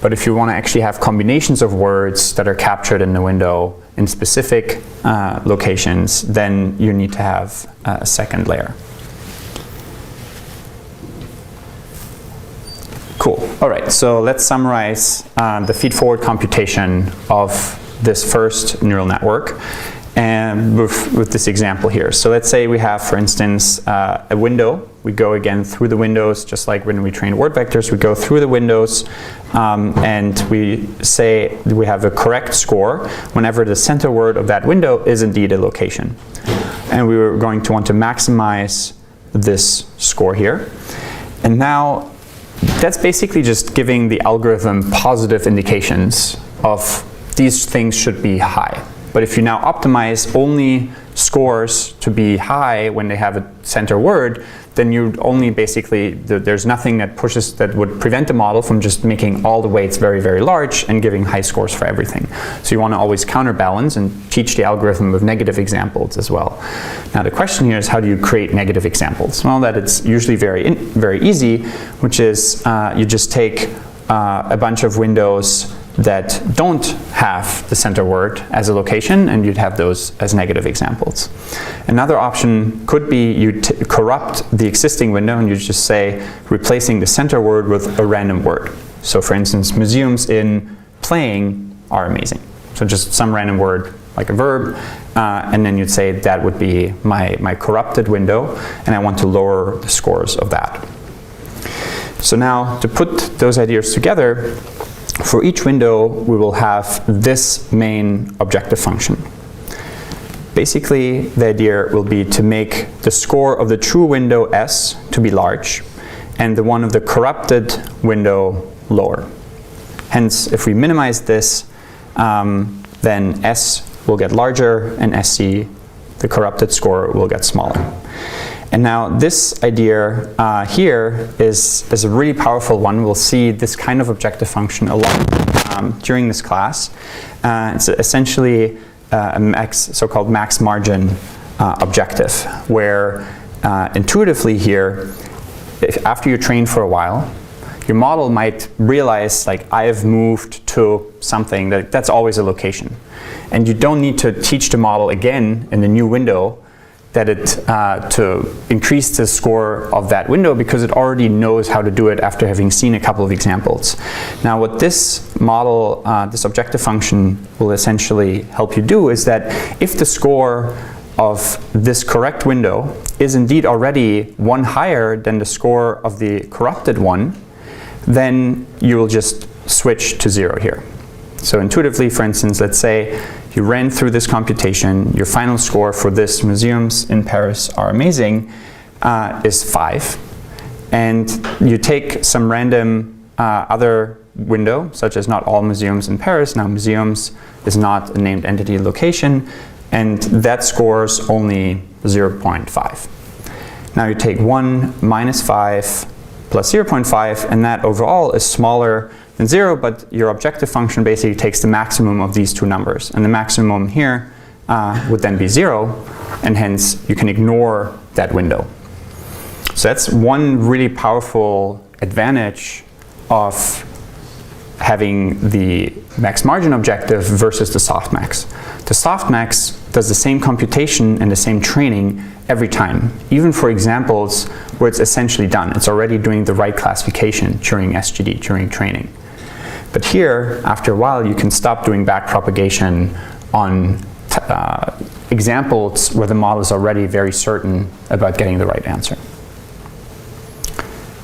But if you want to actually have combinations of words that are captured in the window in specific locations, then you need to have a second layer. Cool. All right, so let's summarize the feed-forward computation of this first neural network and with this example here. So let's say we have, for instance, a window. We go again through the windows, just like when we train word vectors. We go through the windows and we say we have a correct score whenever the center word of that window is indeed a location. And we were going to want to maximize this score here. And now that's basically just giving the algorithm positive indications of these things should be high. But if you now optimize only scores to be high when they have a center word, then you only basically, there's nothing that would prevent the model from just making all the weights very, very large and giving high scores for everything. So you want to always counterbalance and teach the algorithm with negative examples as well. Now the question here is, how do you create negative examples? Well, that it's usually very easy, which is you just take a bunch of windows that don't have the center word as a location, and you'd have those as negative examples. Another option could be you corrupt the existing window and you just say replacing the center word with a random word. So for instance, museums in playing are amazing. So just some random word like a verb, and then you'd say that would be my corrupted window, and I want to lower the scores of that. So now to put those ideas together, for each window, we will have this main objective function. Basically, the idea will be to make the score of the true window S to be large, and the one of the corrupted window lower. Hence, if we minimize this, then S will get larger, and SC, the corrupted score, will get smaller. And now this idea here is a really powerful one. We'll see this kind of objective function a lot during this class. It's essentially a so-called max margin objective, where intuitively here, after you train for a while, your model might realize, like, I have moved to something that's always a location. And you don't need to teach the model again in the new window that to increase the score of that window, because it already knows how to do it after having seen a couple of examples. Now what this model, this objective function will essentially help you do is that if the score of this correct window is indeed already one higher than the score of the corrupted one, then you will just switch to 0 here. So intuitively, for instance, let's say you ran through this computation, your final score for this museums in Paris are amazing is 5. And you take some random other window, such as not all museums in Paris. Now plus is not a named entity location, and that scores only 0.5. Now you take 1 minus 5 plus 0.5, and that overall is smaller than 0, but your objective function basically takes the maximum of these two numbers. And the maximum here would then be 0, and hence you can ignore that window. So that's one really powerful advantage of having the max margin objective versus the softmax. The softmax does the same computation and the same training every time, even for examples where it's essentially done. It's already doing the right classification during SGD, during training. But here, after a while, you can stop doing backpropagation on examples where the model is already very certain about getting the right answer.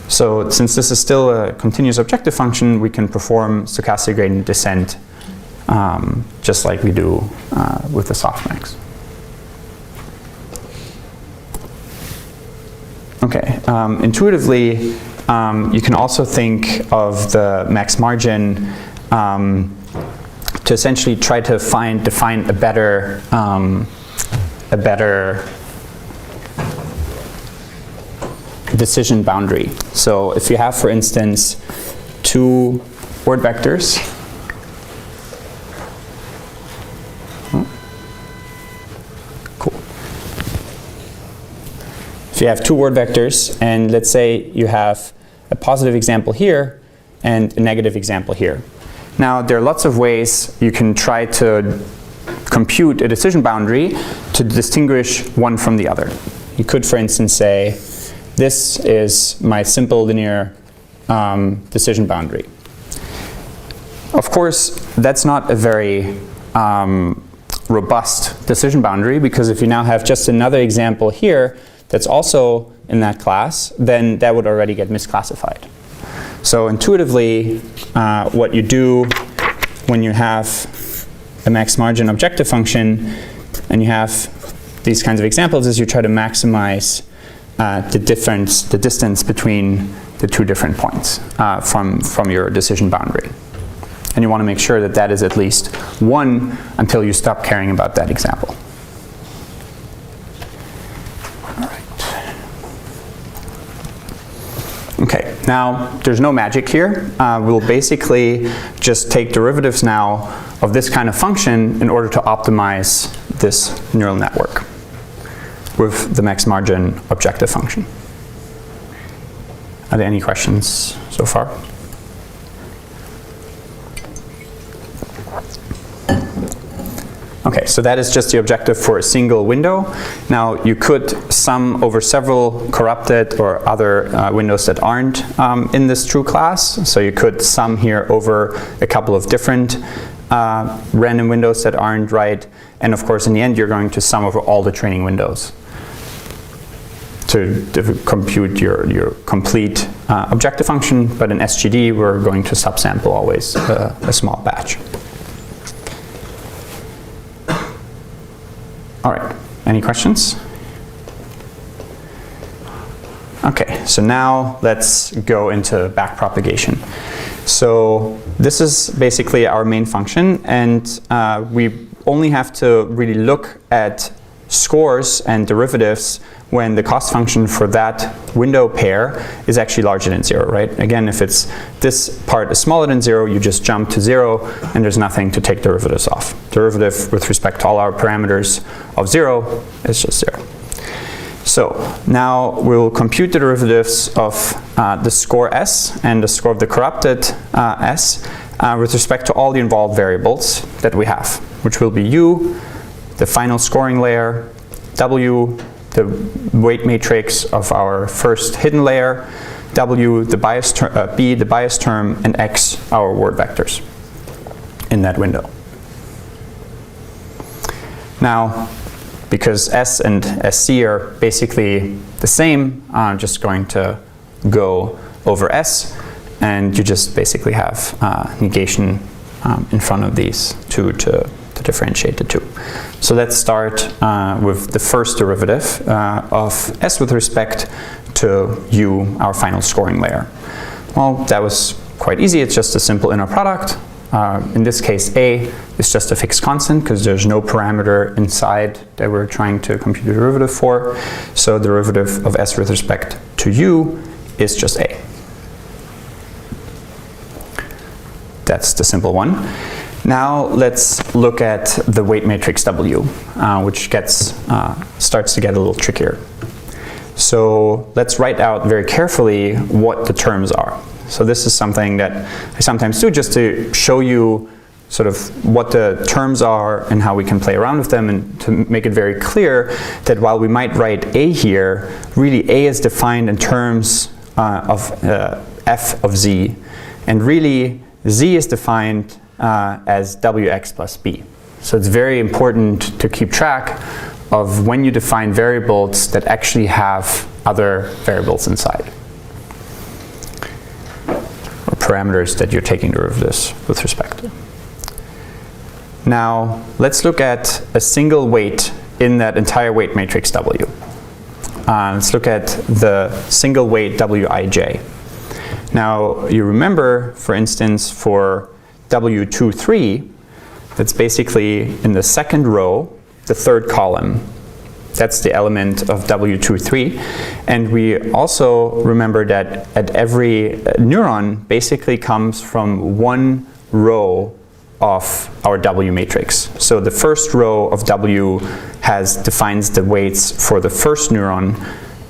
So since this is still a continuous objective function, we can perform stochastic gradient descent just like we do with the softmax. Okay, intuitively, you can also think of the max margin to essentially try to define a better decision boundary. So if you have, for instance, two word vectors, if you have two word vectors, and let's say you have a positive example here and a negative example here. Now there are lots of ways you can try to compute a decision boundary to distinguish one from the other. You could, for instance, say this is my simple linear decision boundary. Of course, that's not a very robust decision boundary, because if you now have just another example here that's also in that class, then that would already get misclassified. So intuitively, what you do when you have a max margin objective function and you have these kinds of examples is you try to maximize the distance between the two different points from your decision boundary. And you want to make sure that that is at least 1 until you stop caring about that example. Okay, now there's no magic here. We'll basically just take derivatives now of this kind of function in order to optimize this neural network with the max margin objective function. Are there any questions so far? Okay, so that is just the objective for a single window. Now you could sum over several corrupted or other windows that aren't in this true class. So you could sum here over a couple of different random windows that aren't right. And of course, in the end, you're going to sum over all the training windows to compute your complete objective function. But in SGD, we're going to subsample always a small batch. All right, any questions? Okay, so now let's go into backpropagation. So this is basically our main function, and we only have to really look at scores and derivatives when the cost function for that window pair is actually larger than 0, right? Again, if it's this part is smaller than 0, you just jump to 0 and there's nothing to take derivatives off. Derivative with respect to all our parameters of 0 is just 0. So now we'll compute the derivatives of the score S and the score of the corrupted S with respect to all the involved variables that we have, which will be U, the final scoring layer, W, the weight matrix of our first hidden layer, W, the bias B, the bias term, and X, our word vectors in that window. Now, because S and SC are basically the same, I'm just going to go over S, and you just basically have negation in front of these two to differentiate the two. So let's start with the first derivative of S with respect to U, our final scoring layer. Well, that was quite easy. It's just a simple inner product. In this case, A is just a fixed constant because there's no parameter inside that we're trying to compute the derivative for. So the derivative of S with respect to U is just A. That's the simple one. Now let's look at the weight matrix W, which starts to get a little trickier. So let's write out very carefully what the terms are. So this is something that I sometimes do just to show you sort of what the terms are and how we can play around with them, and to make it very clear that while we might write A here, really A is defined in terms of f of z, and really z is defined as wx plus b. So it's very important to keep track of when you define variables that actually have other variables inside, or parameters that you're taking derivatives with respect to. Now let's look at a single weight in that entire weight matrix W. Let's look at the single weight Wij. Now you remember, for instance, for W23, that's basically in the second row, the third column. That's the element of W23. And we also remember that at every neuron basically comes from one row of our W matrix. So the first row of W defines the weights for the first neuron,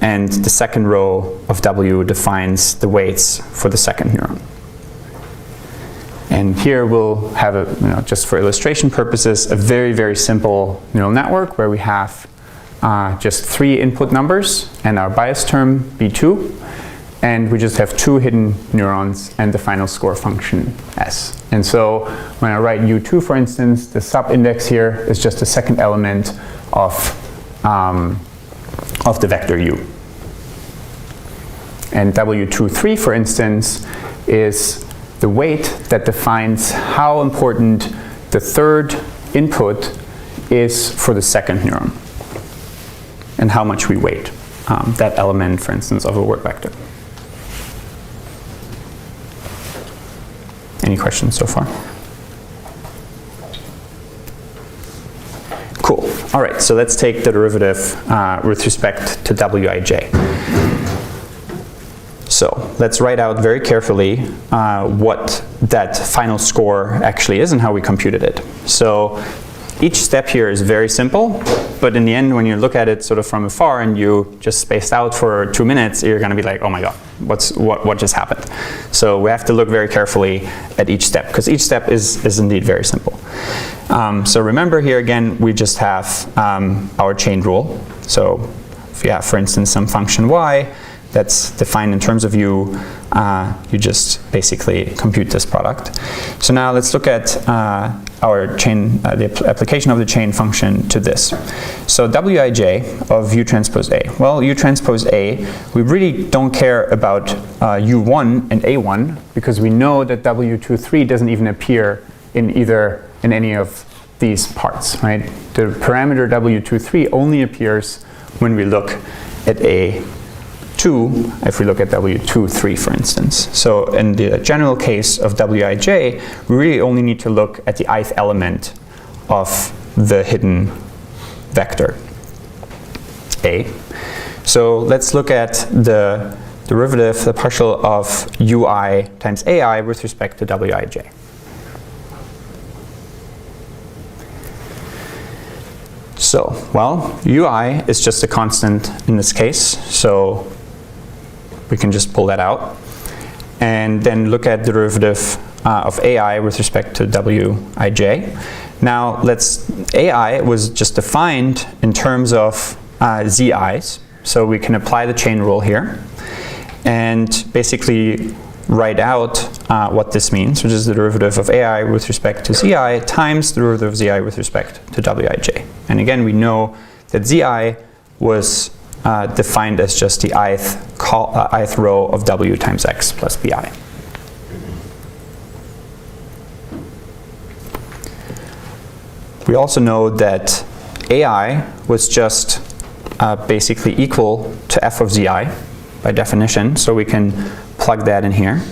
and the second row of W defines the weights for the second neuron. And here we'll have, just for illustration purposes, a very, very simple neural network where we have just 3 input numbers and our bias term B2, and we just have 2 hidden neurons and the final score function S. And so when I write U2, for instance, the sub-index here is just the second element of the vector U. And W23, for instance, is the weight that defines how important the third input is for the second neuron, and how much we weight that element, for instance, of a word vector. Any questions so far? Cool. All right, so let's take the derivative with respect to Wij. So let's write out very carefully what that final score actually is and how we computed it. So each step here is very simple, but in the end, when you look at it sort of from afar and you just spaced out for 2 minutes, you're going to be like, oh my god, what just happened? So we have to look very carefully at each step, because each step is indeed very simple. So remember here again, we just have our chain rule. So if you have, for instance, some function y that's defined in terms of u, you just basically compute this product. So now let's look at our chain, the application of the chain function to this. So Wij of U transpose A. Well, U transpose A, we really don't care about U1 and A1, because we know that W23 doesn't even appear in any of these parts, right? The parameter W23 only appears when we look at A2, if we look at W23, for instance. So in the general case of Wij, we really only need to look at the ith element of the hidden vector. A. So let's look at the derivative, the partial of ui times ai with respect to wij. So, well, ui is just a constant in this case, so we can just pull that out. And then look at the derivative of ai with respect to wij. Now, ai was just defined in terms of zi's, so we can apply the chain rule here and basically write out what this means, which is the derivative of ai with respect to zi times the derivative of zi with respect to wij. And again, we know that zi was defined as just the ith row of w times x plus bi. We also know that ai was just basically equal to f of zi by definition, so we can plug that in here.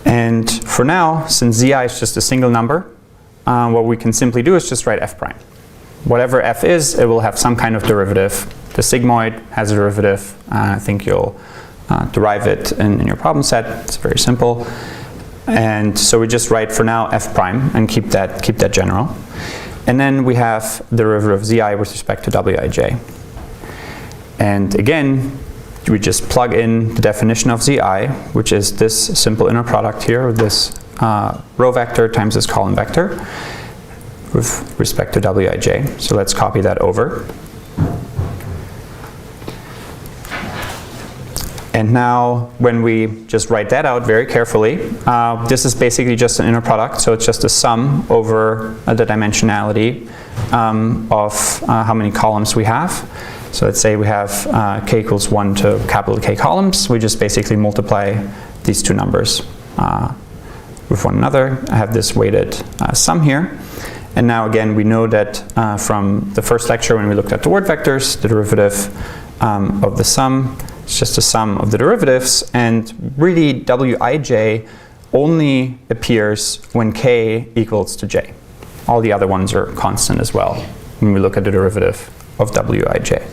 And for now, since zi is just a single number, what we can simply do is just write f prime. Whatever f is, it will have some kind of derivative. The sigmoid has a derivative. I think you'll derive it in your problem set. It's very simple. And so we just write for now f prime and keep that general. And then we have the derivative of zi with respect to wij. And again, we just plug in the definition of zi, which is this simple inner product here with this row vector times this column vector with respect to wij. So let's copy that over. And now when we just write that out very carefully, this is basically just an inner product, so it's just a sum over the dimensionality of how many columns we have. So let's say we have k equals 1 to capital K columns. We just basically multiply these two numbers with one another. I have this weighted sum here. And now again, we know that from the first lecture when we looked at the word vectors, the derivative of the sum is just a sum of the derivatives. And really, wij only appears when k equals to j. All the other ones are constant as well when we look at the derivative of wij.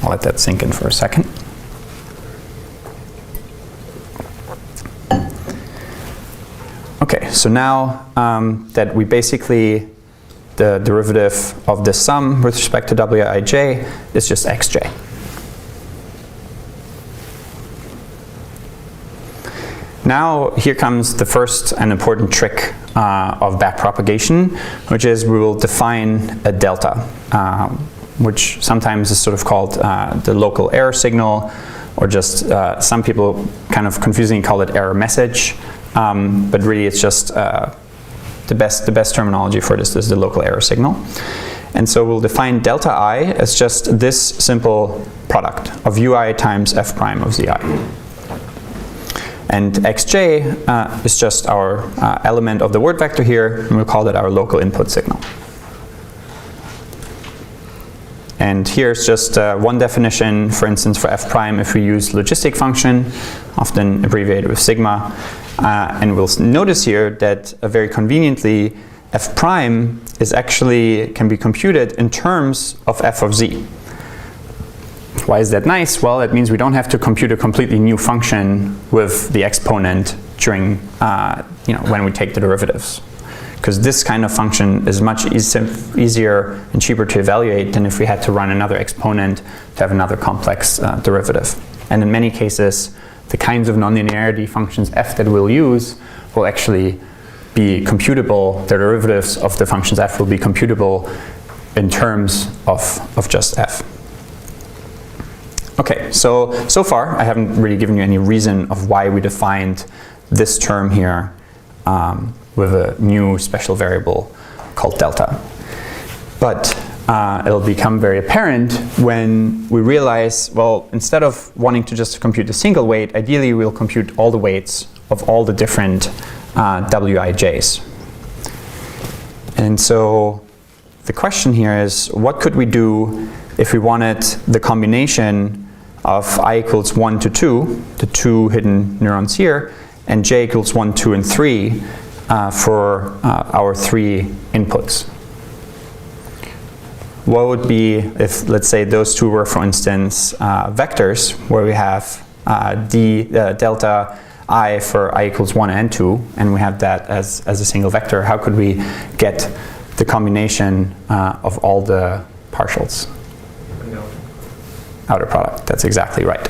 I'll let that sink in for a second. Okay, so now that we basically, the derivative of the sum with respect to wij is just xj. Now here comes the first and important trick of backpropagation, which is we will define a delta, which sometimes is sort of called the local error signal, or just some people kind of confusingly call it error message, but really it's just the best terminology for this is the local error signal. And so we'll define delta I as just this simple product of ui times f prime of zi. And xj is just our element of the word vector here, and we'll call that our local input signal. And here's just one definition, for instance, for f prime if we use logistic function, often abbreviated with sigma. And we'll notice here that very conveniently, f prime is actually can be computed in terms of f of z. Why is that nice? Well, that means we don't have to compute a completely new function with the exponent during, when we take the derivatives. Because this kind of function is much easier and cheaper to evaluate than if we had to run another exponent to have another complex derivative. And in many cases, the kinds of nonlinearity functions f that we'll use will actually be computable. The derivatives of the functions f will be computable in terms of just f. Okay, so far I haven't really given you any reason of why we defined this term here with a new special variable called delta. But it'll become very apparent when we realize, well, instead of wanting to just compute a single weight, ideally we'll compute all the weights of all the different wij's. And so the question here is, what could we do if we wanted the combination of I equals 1 to 2, the two hidden neurons here, and j equals 1, 2, and 3 for our three inputs? what would be if, let's say, those two were, for instance, vectors, where we have delta I for I equals 1 and 2, and we have that as a single vector. How could we get the combination of all the partials? Outer product, that's exactly right.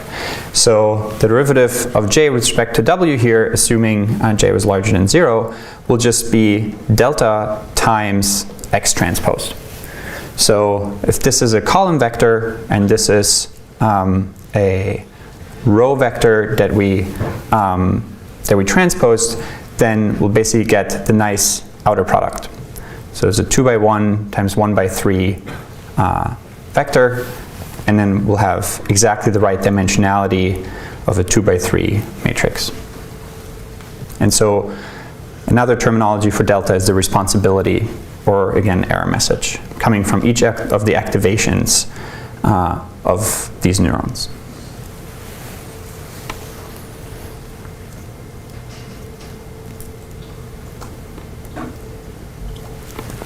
So the derivative of j with respect to w here, assuming j was larger than 0, will just be delta times x transposed. So if this is a column vector and this is a row vector that we transposed, then we'll basically get the nice outer product. So it's a 2 by 1 times 1 by 3 vector, and then we'll have exactly the right dimensionality of a 2 by 3 matrix. And so another terminology for delta is the responsibility, or again, error message, coming from each of the activations of these neurons.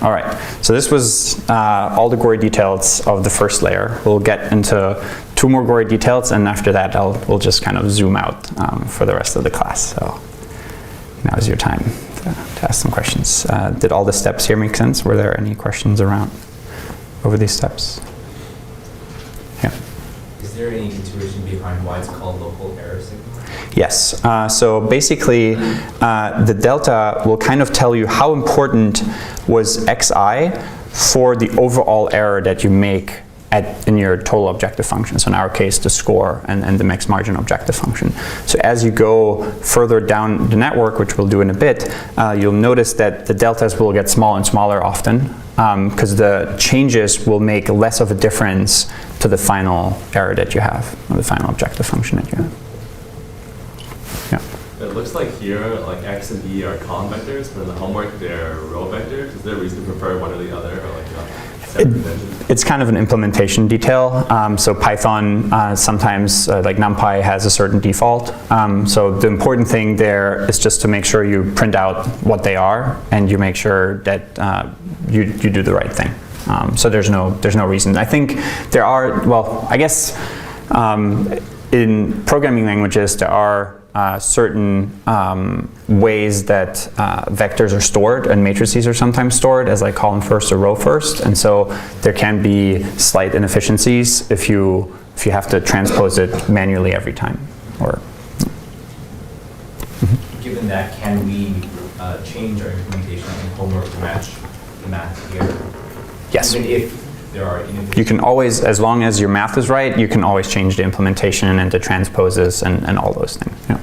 All right, so this was all the gory details of the first layer. We'll get into 2 more gory details, and after that we'll just kind of zoom out for the rest of the class. So now is your time to ask some questions. Did all the steps here make sense? Were there any questions around over these steps? Yeah. Is there any intuition behind why it's called local error signal? Yes. So basically, the delta will kind of tell you how important was xi for the overall error that you make in your total objective function. So in our case, the score and the max margin objective function. So as you go further down the network, which we'll do in a bit, you'll notice that the deltas will get smaller and smaller often, because the changes will make less of a difference to the final error that you have, or the final objective function that you have. It looks like here, like x and e are column vectors, but in the homework they're row vectors. Is there a reason to prefer one or the other, or like separate dimensions? It's kind of an implementation detail. So Python sometimes, like NumPy, has a certain default. So the important thing there is just to make sure you print out what they are, and you make sure that you do the right thing. So there's no reason. I think there are, well, I guess in programming languages there are certain ways that vectors are stored, and matrices are sometimes stored as like column first or row first, and so there can be slight inefficiencies if you have to transpose it manually every time. Or Given that, can we change our implementation in homework to match the math here? yes. Even if there are inefficiencies? You can always, as long as your math is right, you can always change the implementation and the transposes and all those things. Yeah.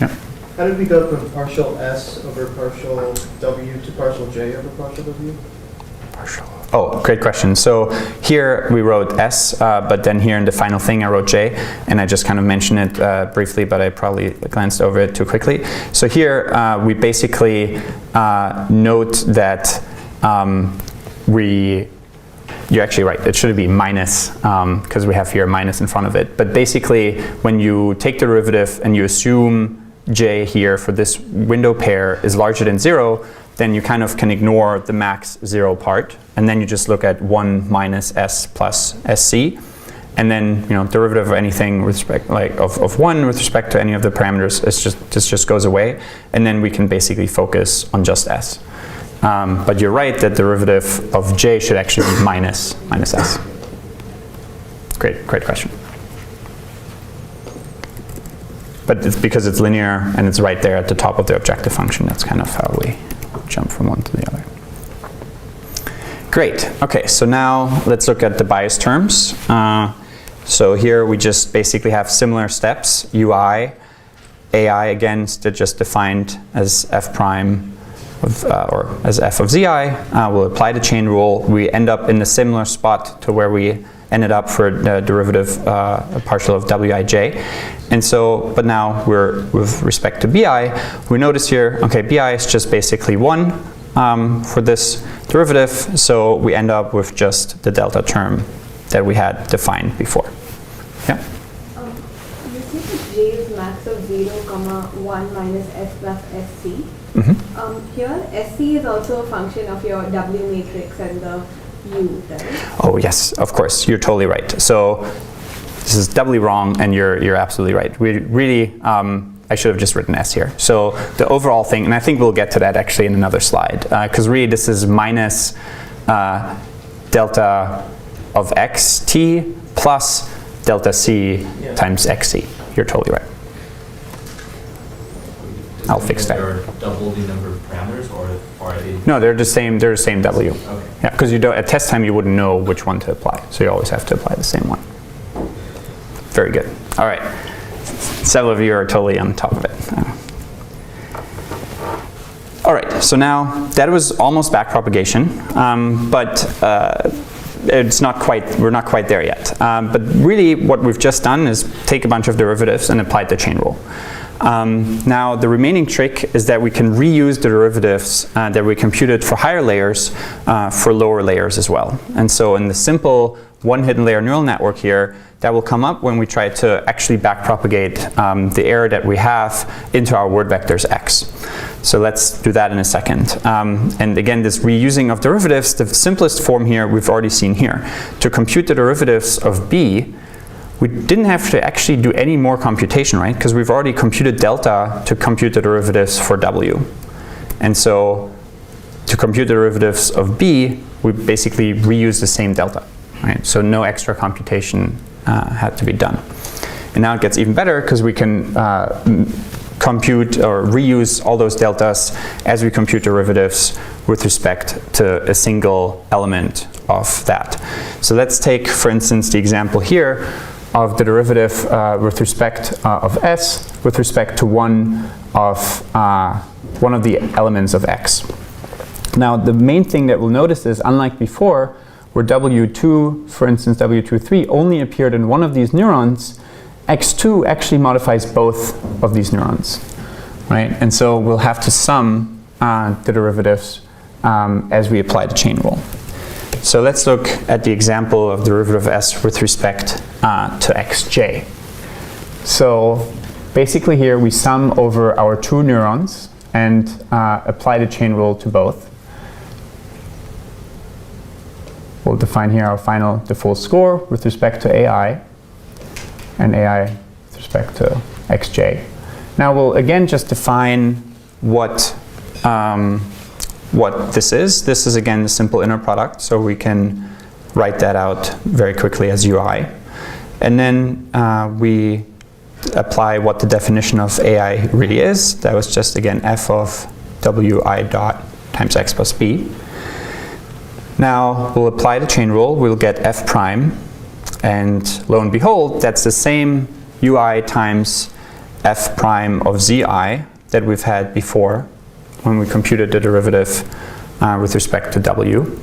Yeah. How did we go from partial S over partial W to partial J over partial W? Partial. Oh, great question. So here we wrote S, but then here in the final thing I wrote J, and I just kind of mentioned it briefly, but I probably glanced over it too quickly. So here we basically note that you're actually right, it should be minus, because we have here minus in front of it. But basically, when you take the derivative and you assume j here for this window pair is larger than 0, then you kind of can ignore the max 0 part, and then you just look at 1 minus s plus sc, and then derivative of anything with respect of 1 with respect to any of the parameters, this just goes away, and then we can basically focus on just s. But you're right that derivative of j should actually be minus s. Great question. But it's because it's linear and it's right there at the top of the objective function. That's kind of how we jump from one to the other. Great. Okay, so now let's look at the bias terms. So here we just basically have similar steps. UI, AI again, just defined as f prime or as f of zi. We'll apply the chain rule. We end up in a similar spot to where we ended up for the derivative partial of wij. And so, but now we're with respect to bi, we notice here, okay, bi is just basically 1 for this derivative, so we end up with just the delta term that we had defined before. Yeah? You see that j is max of 0, 1 minus s plus sc. Here, SC is also a function of your W matrix and the U, right? Oh yes, of course, you're totally right. So this is doubly wrong, and you're absolutely right. We really, I should have just written S here. So the overall thing, and I think we'll get to that actually in another slide, because really this is minus delta of xt plus delta c times xc. You're totally right. I'll fix that. They're double the number of parameters, or are they? No, they're the same. They're the same W. Okay. Yeah, because you don't at test time you wouldn't know which one to apply, so you always have to apply the same one. Very good. All right. Several of you are totally on top of it. All right. So now that was almost backpropagation, but it's not quite. We're not quite there yet. But really, what we've just done is take a bunch of derivatives and apply the chain rule. Now the remaining trick is that we can reuse the derivatives that we computed for higher layers for lower layers as well. And so in the simple one hidden layer neural network here, that will come up when we try to actually backpropagate the error that we have into our word vectors x. So let's do that in a second. And again, this reusing of derivatives, the simplest form here we've already seen here. To compute the derivatives of b, we didn't have to actually do any more computation, right? Because we've already computed delta to compute the derivatives for w. And so to compute the derivatives of b, we basically reuse the same delta, right? So no extra computation had to be done. And now it gets even better because we can compute or reuse all those deltas as we compute derivatives with respect to a single element of that. So let's take, for instance, the example here of the derivative with respect of s with respect to one of the elements of x. Now the main thing that we'll notice is, unlike before, where W2, for instance W23, only appeared in one of these neurons, x2 actually modifies both of these neurons, right? And so we'll have to sum the derivatives as we apply the chain rule. So let's look at the example of derivative of s with respect to xj. So basically here we sum over our two neurons and apply the chain rule to both. We'll define here our the full score with respect to AI, and AI with respect to xj. Now we'll again just define what this is. This is again the simple inner product, so we can write that out very quickly as UI. And then we apply what the definition of AI really is. That was just again f of wi dot times x plus b. Now we'll apply the chain rule, we'll get f prime, and lo and behold, that's the same ui times f prime of zi that we've had before when we computed the derivative with respect to w.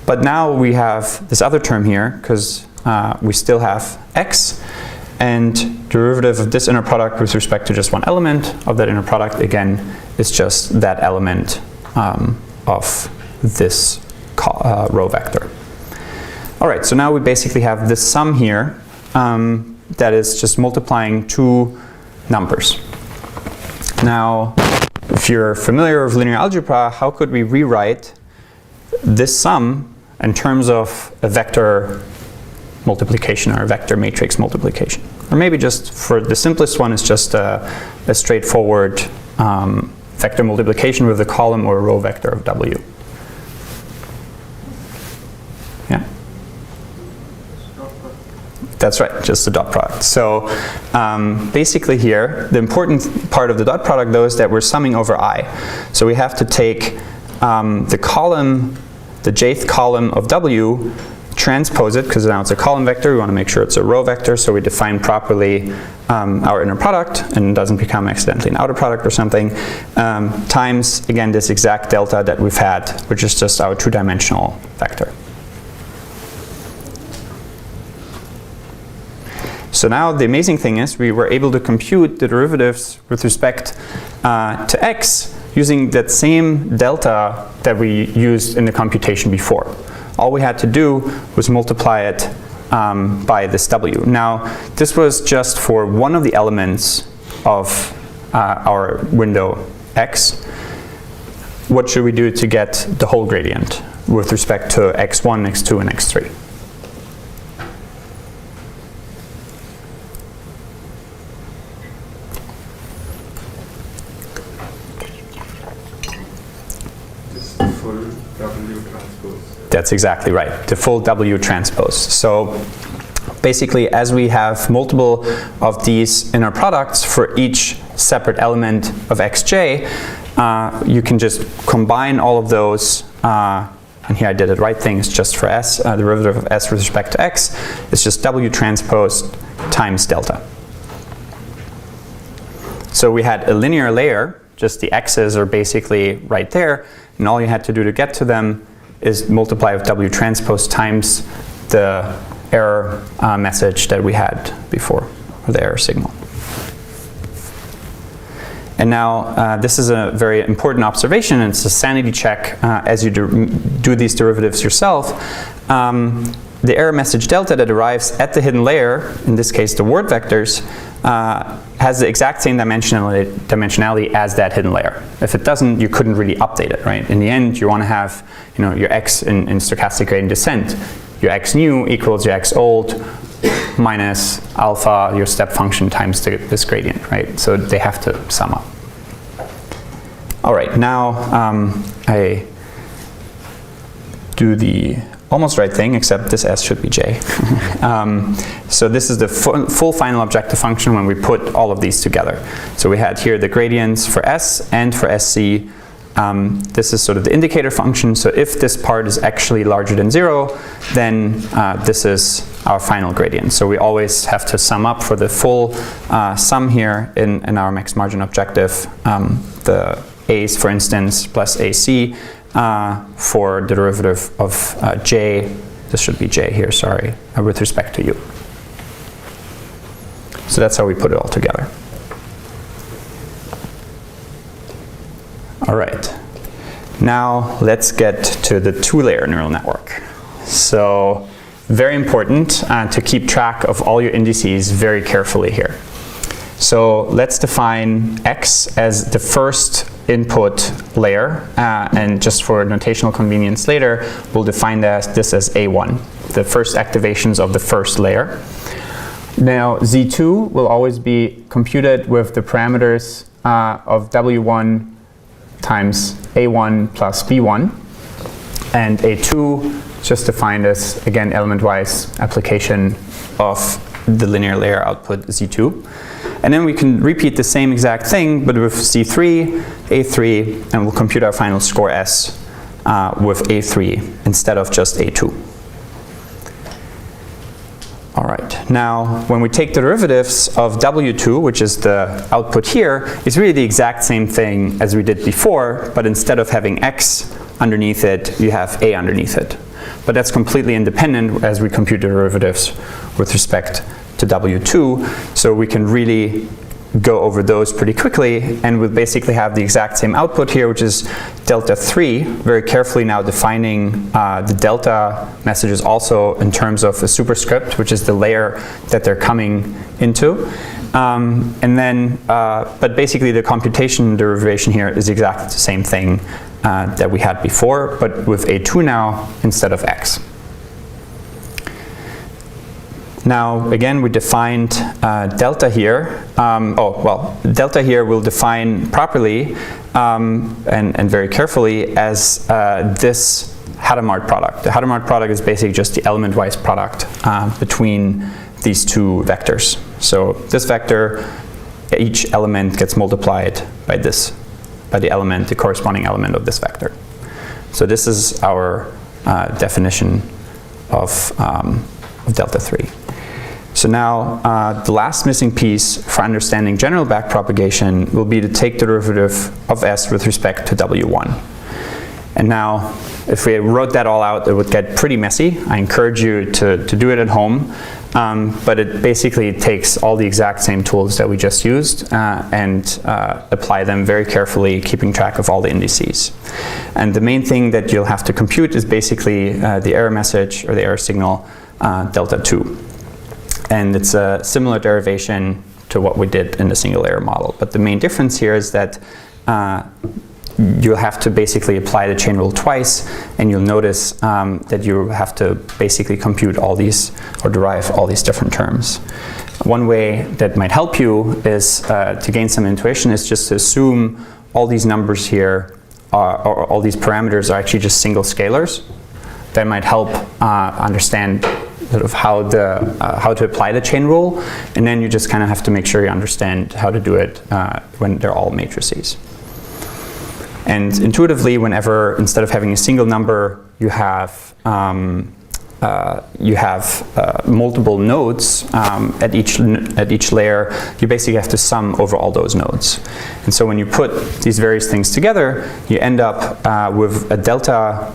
But now we have this other term here, because we still have x, and derivative of this inner product with respect to just one element of that inner product, again, is just that element of this row vector. All right, so now we basically have this sum here that is just multiplying two numbers. Now, if you're familiar with linear algebra, how could we rewrite this sum in terms of a vector multiplication or a vector matrix multiplication? Or maybe just for the simplest one, it's just a straightforward vector multiplication with a column or a row vector of w. Yeah? That's right, just the dot product. So basically here, the important part of the dot product though is that we're summing over I. So we have to take the column, the jth column of w, transpose it, because now it's a column vector, we want to make sure it's a row vector, so we define properly our inner product and it doesn't become accidentally an outer product or something, times, again, this exact delta that we've had, which is just our two-dimensional vector. So now the amazing thing is we were able to compute the derivatives with respect to x using that same delta that we used in the computation before. All we had to do was multiply it by this w. Now, this was just for one of the elements of our window x. what should we do to get the whole gradient with respect to x1, x2, and x3? Full W transpose. That's exactly right, the full W transpose. So basically, as we have multiple of these inner products for each separate element of xj, you can just combine all of those, and here I did it right thing, it's just for s, the derivative of s with respect to x, it's just W transpose times delta. So we had a linear layer, just the x's are basically right there, and all you had to do to get to them is multiply with W transpose times the error message that we had before, or the error signal. And now this is a very important observation, and it's a sanity check as you do these derivatives yourself. The error message delta that arrives at the hidden layer, in this case the word vectors, has the exact same dimensionality as that hidden layer. If it doesn't, you couldn't really update it, right? In the end, you want to have, you know, your x in stochastic gradient descent. Your x new equals your x old minus alpha, your step function, times this gradient, right? So they have to sum up. All right, now I do the almost right thing, except this s should be j. So this is the full final objective function when we put all of these together. So we had here the gradients for s and for sc. This is sort of the indicator function, so if this part is actually larger than 0, then this is our final gradient. So we always have to sum up for the full sum here in our max margin objective, the a's, for instance, plus ac for the derivative of j, this should be j here, sorry, with respect to u. So that's how we put it all together. All right, now let's get to the two-layer neural network. So very important to keep track of all your indices very carefully here. So let's define x as the first input layer, and just for notational convenience later, we'll define this as A1, the first activations of the first layer. Now Z2 will always be computed with the parameters of W1 times A1 plus B1, and A2 just defined as, again, element-wise application of the linear layer output Z2. And then we can repeat the same exact thing, but with C3, A3, and we'll compute our final score S with A3 instead of just A2. All right, now when we take the derivatives of W2, which is the output here, it's really the exact same thing as we did before, but instead of having X underneath it, you have A underneath it. But that's completely independent as we compute the derivatives with respect to W2, so we can really go over those pretty quickly, and we'll basically have the exact same output here, which is delta 3, very carefully now defining the delta messages also in terms of a superscript, which is the layer that they're coming into. And then, but basically the computation derivation here is exactly the same thing that we had before, but with A2 now instead of X. Now, again, we defined delta here. Delta here we'll define properly and very carefully as this Hadamard product. The Hadamard product is basically just the element-wise product between these two vectors. So this vector, each element gets multiplied by this, by the element, the corresponding element of this vector. So this is our definition of delta 3. So now the last missing piece for understanding general backpropagation will be to take the derivative of S with respect to W1. And now if we wrote that all out, it would get pretty messy. I encourage you to do it at home, but it basically takes all the exact same tools that we just used and apply them very carefully, keeping track of all the indices. And the main thing that you'll have to compute is basically the error message or the error signal delta 2. And it's a similar derivation to what we did in the single layer model. But the main difference here is that you'll have to basically apply the chain rule twice, and you'll notice that you have to basically compute all these, or derive all these different terms. One way that might help you is to gain some intuition is just to assume all these numbers here or all these parameters are actually just single scalars. That might help understand sort of how to apply the chain rule, and then you just kind of have to make sure you understand how to do it when they're all matrices. And intuitively, whenever instead of having a single number, you have multiple nodes at each layer, you basically have to sum over all those nodes. And so when you put these various things together, you end up with a delta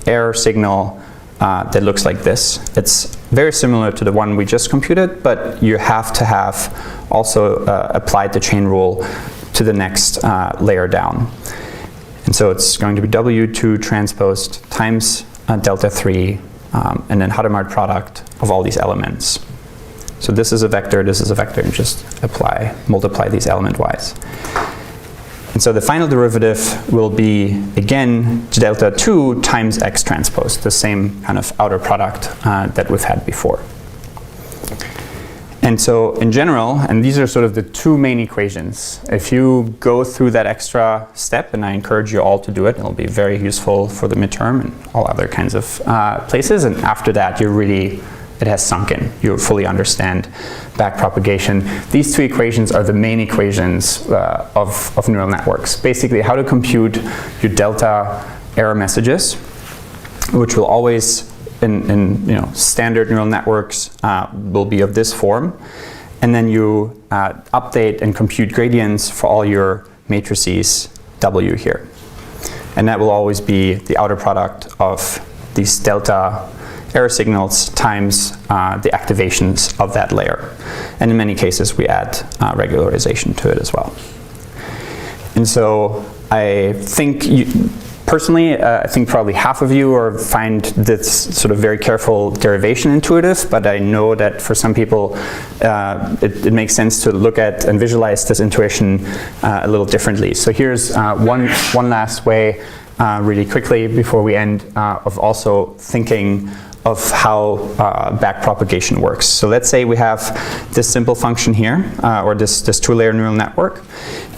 error signal that looks like this. It's very similar to the one we just computed, but you have to have also applied the chain rule to the next layer down. And so it's going to be W2 transposed times delta 3, and then Hadamard product of all these elements. So this is a vector, and just multiply these element-wise. And so the final derivative will be, again, delta 2 times x transpose, the same kind of outer product that we've had before. And so in general, and these are sort of the two main equations, if you go through that extra step, and I encourage you all to do it, it'll be very useful for the midterm and all other kinds of places, and after that it has sunk in. You fully understand backpropagation. These two equations are the main equations of neural networks. Basically, how to compute your delta error messages, which will always, in standard neural networks, will be of this form. And then you update and compute gradients for all your matrices W here. And that will always be the outer product of these delta error signals times the activations of that layer. And in many cases, we add regularization to it as well. And so I think personally, I think probably half of you find this sort of very careful derivation intuitive, but I know that for some people it makes sense to look at and visualize this intuition a little differently. So here's one last way, really quickly before we end, of also thinking of how backpropagation works. So let's say we have this simple function here, or this two-layer neural network,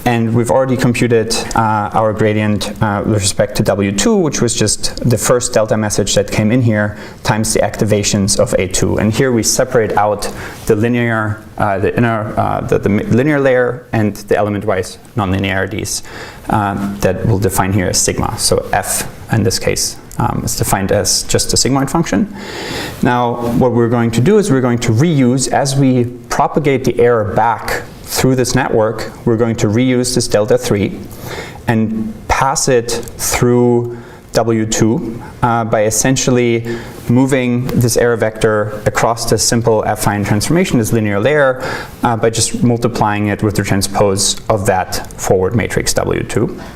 and we've already computed our gradient with respect to W2, which was just the first delta message that came in here, times the activations of A2. And here we separate out the linear, the linear layer and the element-wise nonlinearities that we'll define here as sigma. So F, in this case, is defined as just a sigmoid function. Now, what we're going to do is we're going to reuse, as we propagate the error back through this network, we're going to reuse this delta 3 and pass it through W2 by essentially moving this error vector across this simple affine transformation, this linear layer, by just multiplying it with the transpose of that forward matrix W2.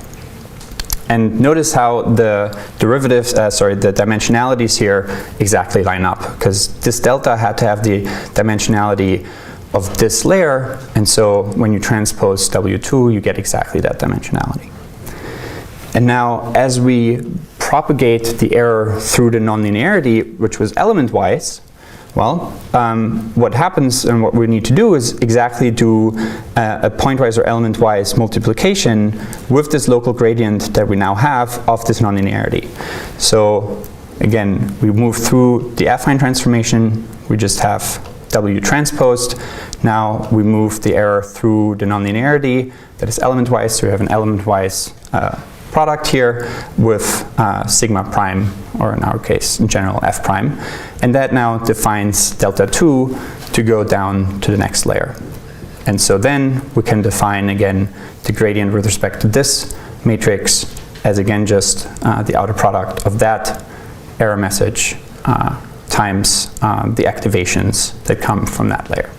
And notice how the derivatives, the dimensionalities here exactly line up, because this delta had to have the dimensionality of this layer, and so when you transpose W2, you get exactly that dimensionality. And now, as we propagate the error through the nonlinearity, which was element-wise, well, what happens and what we need to do is exactly do a pointwise or element-wise multiplication with this local gradient that we now have of this nonlinearity. So again, we move through the affine transformation, we just have W transposed. Now we move the error through the nonlinearity that is element-wise, so we have an element-wise product here with sigma prime, or in our case, in general, F prime. And that now defines delta 2 to go down to the next layer. And so then we can define, again, the gradient with respect to this matrix as, again, just the outer product of that error message times the activations that come from that layer.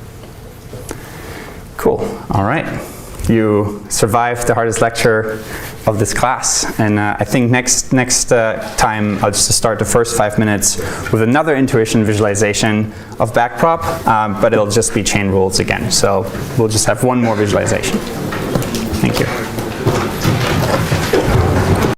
Cool. All right. You survived the hardest lecture of this class, and I think next time I'll just start the first 5 minutes with another intuition visualization of backprop, but it'll just be chain rules again. So we'll just have one more visualization. Thank you.